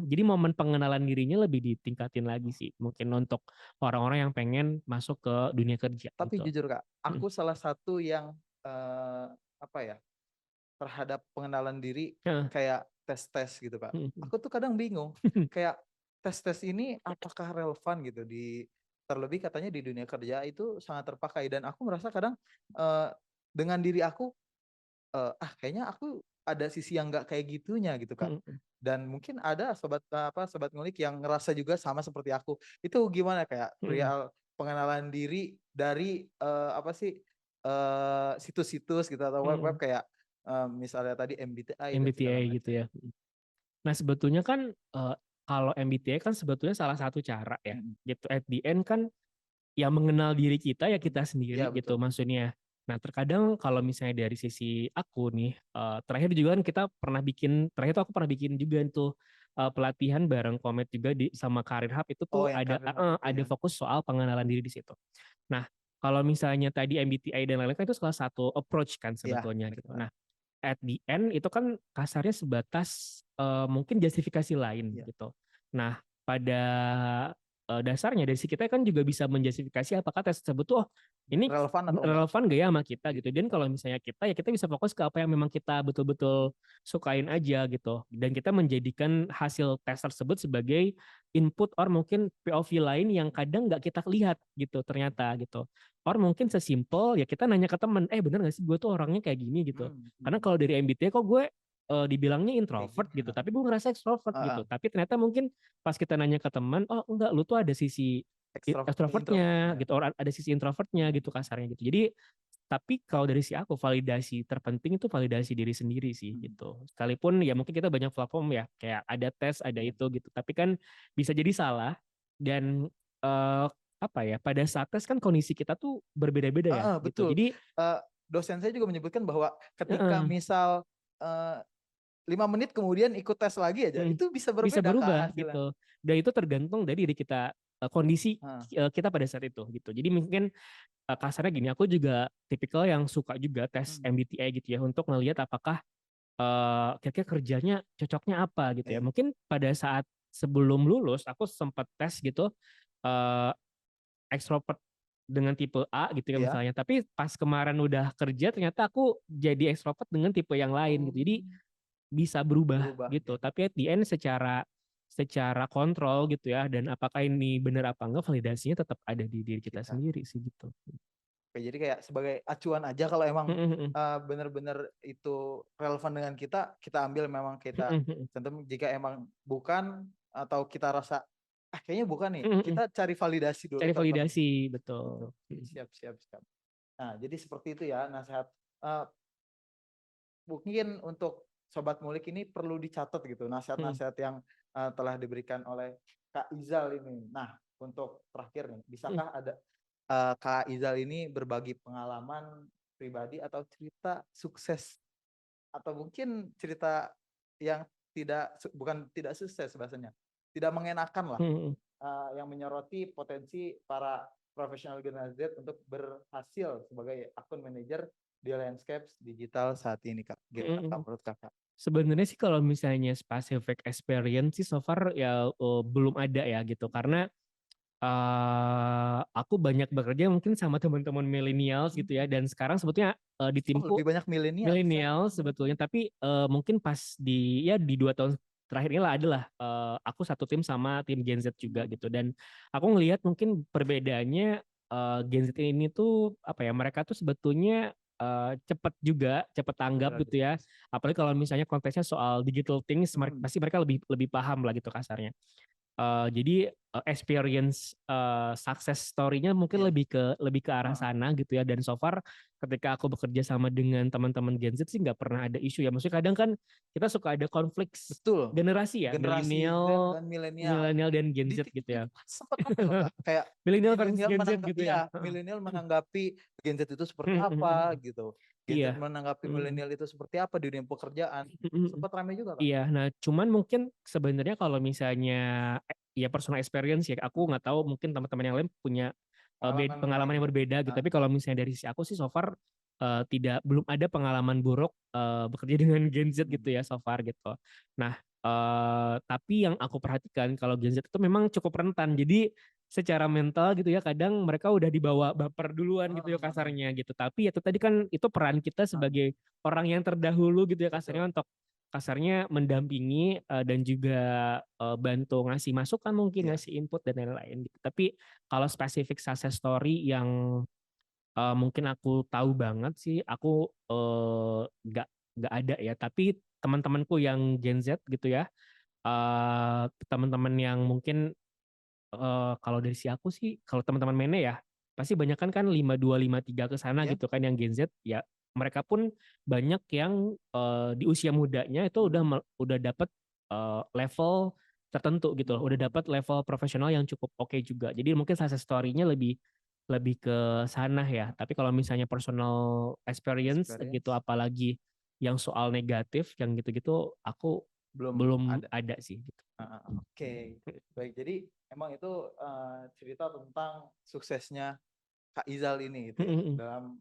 jadi momen pengenalan dirinya lebih ditingkatin lagi sih. Mungkin untuk orang-orang yang pengen masuk ke dunia kerja Tapi gitu. jujur Kak, Mm, aku salah satu yang apa ya, terhadap pengenalan diri mm, kayak tes-tes gitu Kak. mm, Aku tuh kadang bingung, kayak tes-tes ini apakah relevan gitu di terlebih katanya di dunia kerja itu sangat terpakai dan aku merasa kadang eh, dengan diri aku kayaknya aku ada sisi yang nggak kayak gitunya gitu Kak. mm, mm, Dan mungkin ada sobat ngulik yang ngerasa juga sama seperti aku. Itu gimana kayak mm. real pengenalan diri dari apa sih situs-situs gitu atau web-web Mm. kayak misalnya tadi MBTI dan segala MBTI gitu macam. ya. Nah sebetulnya kan kalau MBTI kan sebetulnya salah satu cara ya. Mm-mm. Gitu. At the end kan yang mengenal diri kita ya kita Iya sendiri gitu betul. maksudnya. Nah terkadang kalau misalnya dari sisi aku nih, terakhir juga kan kita pernah bikin, terakhir tuh aku pernah bikin juga tuh pelatihan bareng Komet juga sama Karir Hub itu tuh Oh yang karir hub itu ada ya. fokus soal pengenalan diri di situ. Nah kalau misalnya tadi MBTI dan lain-lain kan itu salah satu approach kan Iya sebetulnya gitu. benar. Nah at the end itu kan kasarnya sebatas mungkin justifikasi lain Iya. gitu. Nah, pada dasarnya dari si kita kan juga bisa menjustifikasi apakah tes tersebut tuh oh ini Relevan atau enggak? relevan gak ya sama kita gitu. Dan kalau misalnya kita ya kita bisa fokus ke apa yang memang kita betul-betul sukain aja gitu. Dan kita menjadikan hasil tes tersebut sebagai input or mungkin POV lain yang kadang nggak kita lihat gitu ternyata gitu. Or mungkin sesimpel ya kita nanya ke teman, bener gak sih gue tuh orangnya kayak gini gitu. Karena kalau dari MBTI kok gue dibilangnya Kayak introvert gini. gitu, tapi gue ngerasa extrovert Heeh. gitu. Tapi ternyata mungkin pas kita nanya ke teman, oh enggak, lu tuh ada sisi extrovertnya Introvertnya. gitu, orang ada sisi introvertnya Iya. gitu kasarnya gitu. Jadi tapi kalau dari si aku validasi terpenting itu validasi diri sendiri sih Hmm. gitu. Sekalipun ya mungkin kita banyak platform ya kayak ada tes, ada Iya. itu gitu. Tapi kan bisa jadi salah dan eh, apa ya pada saat tes kan kondisi kita tuh berbeda-beda ya Heeh, gitu. betul. Jadi Dosen saya juga menyebutkan bahwa ketika eh, misal eh, 5 menit kemudian ikut tes lagi aja, Hmm, itu bisa bisa berbeda Kak berubah hasilnya. gitu. Dan itu tergantung dari diri kita, kondisi Heeh. kita pada saat itu gitu. Jadi mungkin kasarnya gini, aku juga tipikal yang suka juga tes Hmm. MBTI gitu ya untuk ngelihat apakah kira-kira kerjanya cocoknya apa gitu ya. Iya. Mungkin pada saat sebelum lulus aku sempat tes gitu eh, ekstrovert dengan tipe A gitu ya Iya. misalnya. Tapi pas kemarin udah kerja ternyata aku jadi ekstrovert dengan tipe yang lain Oh, gitu. Jadi bisa berubah berubah gitu. ya. Tapi at the end secara secara kontrol gitu ya dan apakah ini benar apa enggak validasinya tetap ada di diri kita Kita. sendiri sih gitu. Oke, jadi kayak sebagai acuan aja kalau emang benar-benar itu relevan dengan kita, kita ambil memang kita tentu jika emang bukan atau kita rasa kayaknya bukan nih, kita cari validasi dulu Cari terlebih. validasi Betul. betul. Siap, siap, siap. Nah, jadi seperti itu ya nasihat. Eh, Mungkin untuk sobat ngulik ini perlu dicatat gitu nasihat-nasihat yang telah diberikan oleh Kak Izal ini. Nah, untuk terakhir nih, bisakah ada Kak Izal ini berbagi pengalaman pribadi atau cerita sukses atau mungkin cerita yang bukan tidak sukses bahasanya, tidak mengenakan lah, yang menyoroti potensi para profesional generasi Z untuk berhasil sebagai akun manajer di landscape digital saat ini Kak. Gimana Kak menurut Kakak? Sebenarnya sih kalau misalnya specific experience sih so far ya belum ada ya gitu karena Aku banyak bekerja mungkin sama teman-teman millennials gitu ya, dan sekarang sebetulnya di Oh, timku lebih banyak milenial. milenial sebetulnya, tapi mungkin pas di 2 tahun terakhir ini lah adalah aku satu tim sama tim Gen Z juga gitu, dan aku ngelihat mungkin perbedaannya Gen Z ini tuh apa ya, mereka tuh sebetulnya cepet tanggap gitu ya, apalagi kalau misalnya konteksnya soal digital things, pasti mereka lebih lebih paham lah gitu kasarnya. Jadi experience success story-nya mungkin Iya. lebih ke arah Heeh. sana gitu ya, dan so far ketika aku bekerja sama dengan teman-teman Gen Z sih nggak pernah ada isu ya. Maksudnya kadang kan kita suka ada konflik Betul. generasi ya, Generasi Z dan milenial. milenial dan Gen Di Z gitu TikTok ya. itu sempat rame loh Kak, kayak Milenial versus milenial Gen Z gitu ya. milenial menanggapi Gen Z itu seperti Heeh. apa gitu. Gen Z Iya. menanggapi Mm. milenial itu seperti apa di dunia pekerjaan. Sempat rame juga Kak. Iya, nah cuman mungkin sebenarnya kalau misalnya ya personal experience ya, aku nggak tahu mungkin teman-teman yang lain punya Pengalaman lain pengalaman yang gitu. berbeda gitu. Nah, Tapi kalau misalnya dari sisi aku sih so far belum ada pengalaman buruk bekerja dengan Gen Z gitu ya so far gitu. Nah, tapi yang aku perhatikan kalau Gen Z itu memang cukup rentan. Jadi secara mental gitu ya, kadang mereka udah dibawa baper duluan gitu ya kasarnya gitu. Tapi ya itu tadi kan itu peran kita sebagai orang yang terdahulu gitu ya kasarnya, betul. untuk kasarnya mendampingi dan juga bantu ngasih masukan, mungkin Iya. ngasih input dan lain-lain gitu. Tapi kalau spesifik success story yang mungkin aku tahu banget sih, aku nggak ada ya. Tapi teman-temanku yang Gen Z gitu ya, teman-teman yang mungkin kalau dari si aku sih, kalau teman-teman Mene ya, pasti banyak kan 52 53 ke sana Iya. gitu kan yang Gen Z ya. Mereka pun banyak yang di usia mudanya itu udah dapat level tertentu gitu loh, udah dapat level profesional yang cukup oke juga. Jadi mungkin success story-nya lebih lebih ke sana ya. Tapi kalau misalnya personal experience gitu, Experience apalagi yang soal negatif yang gitu-gitu, aku belum belum ada. ada sih gitu. Oke. Baik, jadi emang itu cerita tentang suksesnya Kak Izal ini gitu ya dalam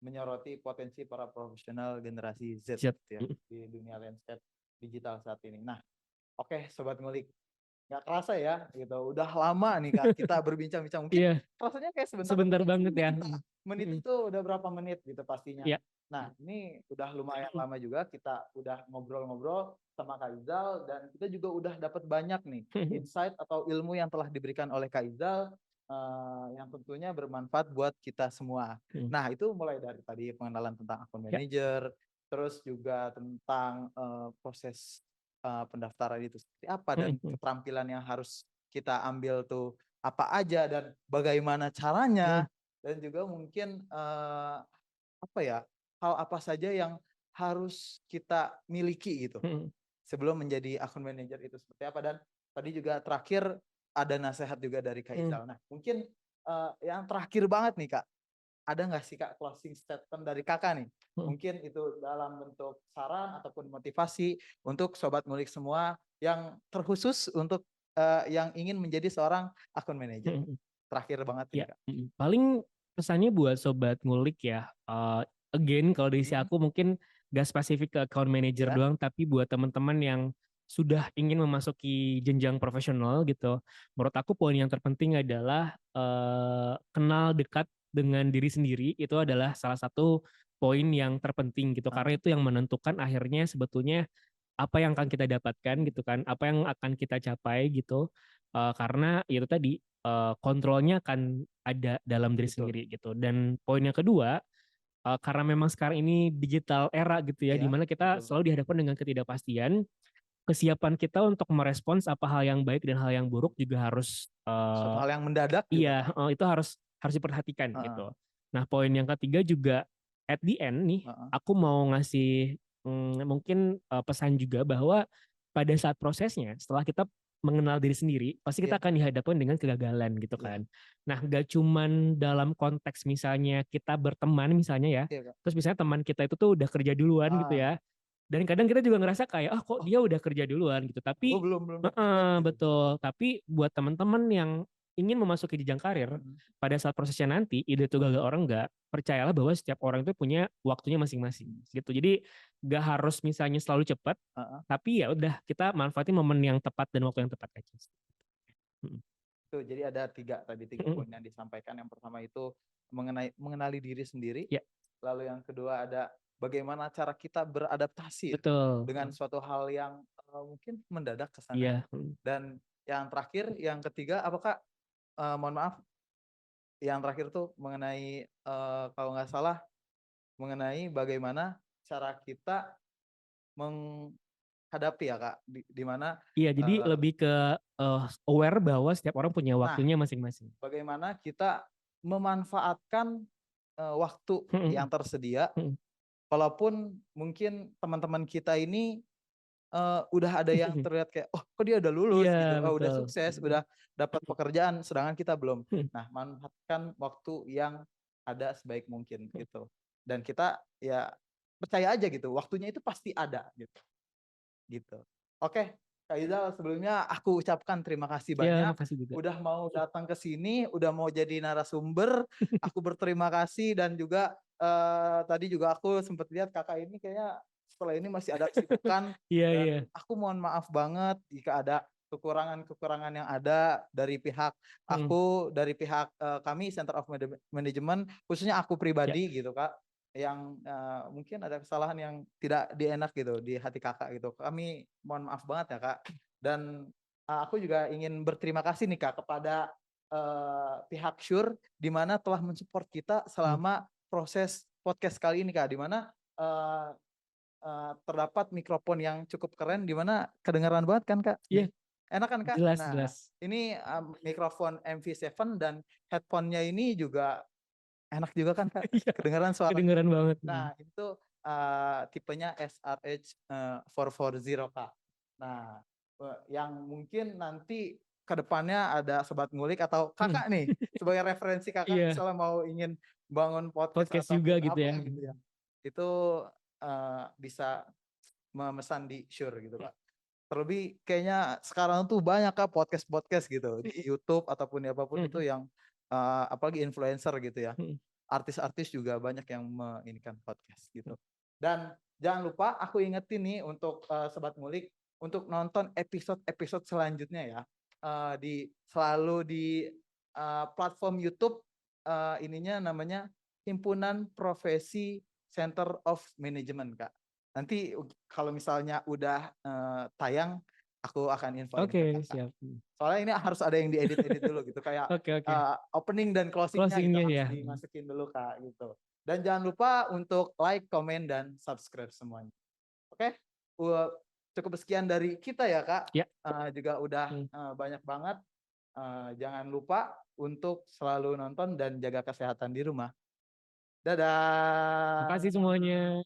menyoroti potensi para profesional generasi Z Zat. gitu ya di dunia landscape digital saat ini. Nah, oke Sobat Ngulik, nggak kerasa ya gitu, udah lama nih Kak kita berbincang-bincang. Mungkin Iya, rasanya kayak sebentar, tapi sebentar banget ya. kita menit itu udah berapa menit gitu pastinya. Iya. Nah, ini udah lumayan lama juga kita udah ngobrol-ngobrol sama Kak Izal, dan kita juga udah dapat banyak nih insight atau ilmu yang telah diberikan oleh Kak Izal yang tentunya bermanfaat buat kita semua. Nah, itu mulai dari tadi pengenalan tentang akun Ya. manager, terus juga tentang proses pendaftaran itu seperti apa, dan keterampilan yang harus kita ambil tuh apa aja dan bagaimana caranya, dan juga mungkin apa ya, hal apa saja yang harus kita miliki gitu sebelum menjadi akun manager itu seperti apa. Dan tadi juga terakhir ada nasihat juga dari Kak Izal. Nah, mungkin yang terakhir banget nih Kak, ada nggak sih Kak closing statement dari Kakak nih? Mungkin itu dalam bentuk saran ataupun motivasi untuk Sobat Ngulik semua, yang terkhusus untuk yang ingin menjadi seorang akun manager. Terakhir banget nih Ya, Kak. paling pesannya buat sobat ngulik ya. Again, kalau dari si aku mungkin gak spesifik ke account manager Ya. doang, tapi buat teman-teman yang sudah ingin memasuki jenjang profesional gitu. Menurut aku poin yang terpenting adalah kenal dekat dengan diri sendiri, itu adalah salah satu poin yang terpenting gitu. Karena itu yang menentukan akhirnya sebetulnya apa yang akan kita dapatkan gitu kan, apa yang akan kita capai gitu. Karena itu tadi kontrolnya akan ada dalam diri Betul. sendiri gitu. Dan poin yang kedua, karena memang sekarang ini digital era gitu ya, di Iya, mana kita betul. selalu dihadapkan dengan ketidakpastian, kesiapan kita untuk merespons apa hal yang baik dan hal yang buruk juga harus Suatu hal yang mendadak juga iya, Kak. itu harus harus diperhatikan Heeh. gitu. Nah, poin yang ketiga juga at the end nih, Heeh. aku mau ngasih mungkin pesan juga bahwa pada saat prosesnya, setelah kita mengenal diri sendiri, pasti kita Iya. akan dihadapkan dengan kegagalan gitu Iya. kan. Nah, gak cuman dalam konteks misalnya kita berteman misalnya ya, Iya Kak. terus misalnya teman kita itu tuh udah kerja duluan gitu ya, dan kadang kita juga ngerasa kayak, ah kok Oh, dia udah kerja duluan gitu. gue Tapi, belum dapat gitu. betul. Tapi buat teman-teman yang ingin memasuki jenjang karir, pada saat prosesnya nanti, ide itu gagal orang enggak, percayalah bahwa setiap orang itu punya waktunya masing-masing gitu. Jadi nggak harus misalnya selalu cepat, tapi ya udah kita manfaatin momen yang tepat dan waktu yang tepat aja. Tuh, jadi ada tiga poin yang disampaikan. Yang pertama itu mengenali diri sendiri. Ya, Lalu yang kedua ada bagaimana cara kita beradaptasi betul. dengan suatu hal yang mungkin mendadak Iya. kesannya. Dan yang terakhir, yang ketiga, apakah mohon maaf, yang terakhir tuh mengenai kalau nggak salah mengenai bagaimana cara kita menghadapi ya Kak, di mana Iya, jadi lebih ke aware bahwa setiap orang punya nah waktunya masing-masing. bagaimana kita memanfaatkan waktu yang tersedia, walaupun mungkin teman-teman kita ini udah ada yang terlihat kayak, oh kok dia udah lulus Iya, gitu, oh udah betul. sukses, udah dapat pekerjaan, sedangkan kita belum. Nah, manfaatkan waktu yang ada sebaik mungkin gitu. Dan kita ya percaya aja gitu, waktunya itu pasti ada gitu. Gitu. Oke, Kak Izal, sebelumnya aku ucapkan terima kasih Iya, banyak makasih juga. udah mau datang ke sini, udah mau jadi narasumber. Aku berterima kasih dan juga tadi juga aku sempat lihat kakak ini kayaknya setelah ini masih ada kesibukan Iya, dan iya. aku mohon maaf banget jika ada kekurangan-kekurangan yang ada dari pihak aku, dari pihak kami Center of Management, khususnya aku Ya, pribadi gitu Kak, yang mungkin ada kesalahan yang tidak dienak gitu di hati kakak gitu. Kami mohon maaf banget ya Kak. Dan aku juga ingin berterima kasih nih Kak kepada pihak Shure di mana telah mensupport kita selama proses podcast kali ini Kak, di mana terdapat mikrofon yang cukup keren di mana kedengaran banget kan Kak. iya, Enak kan Kak? jelas, Nah, jelas. ini mikrofon MV7 dan headphone-nya ini juga enak juga kan Kak. Iya, Kedengaran suara. kedengeran banget. Nah, itu tipenya SRH 440 Kak. Nah, yang mungkin nanti ke depannya ada sobat ngulik atau kakak nih sebagai referensi kakak Iya, misalnya mau ingin bangun podcast podcast juga ataupun gitu apa ya. gitu ya. Itu bisa memesan di Shure gitu Kak. Terlebih kayaknya sekarang tuh banyak Kak podcast-podcast gitu di YouTube ataupun apapun itu yang apalagi influencer gitu ya. Artis-artis juga banyak yang menginikan podcast gitu. Dan jangan lupa aku ingetin nih untuk sobat ngulik untuk nonton episode-episode selanjutnya ya. Selalu di platform YouTube ininya namanya Himpunan Profesi Center of Management Kak. Nanti kalau misalnya udah tayang aku akan infoin ke Oke, Kakak. siap. Soalnya ini harus ada yang diedit-edit dulu gitu kayak Oke, oke. opening dan closingnya gitu Closingnya harus ya. dimasukin dulu Kak gitu. Dan jangan lupa untuk like, comment dan subscribe semuanya. Oke? Cukup sekian dari kita ya Kak. Ya. Juga udah banyak banget. Jangan lupa untuk selalu nonton dan jaga kesehatan di rumah. Dadah. Terima kasih semuanya.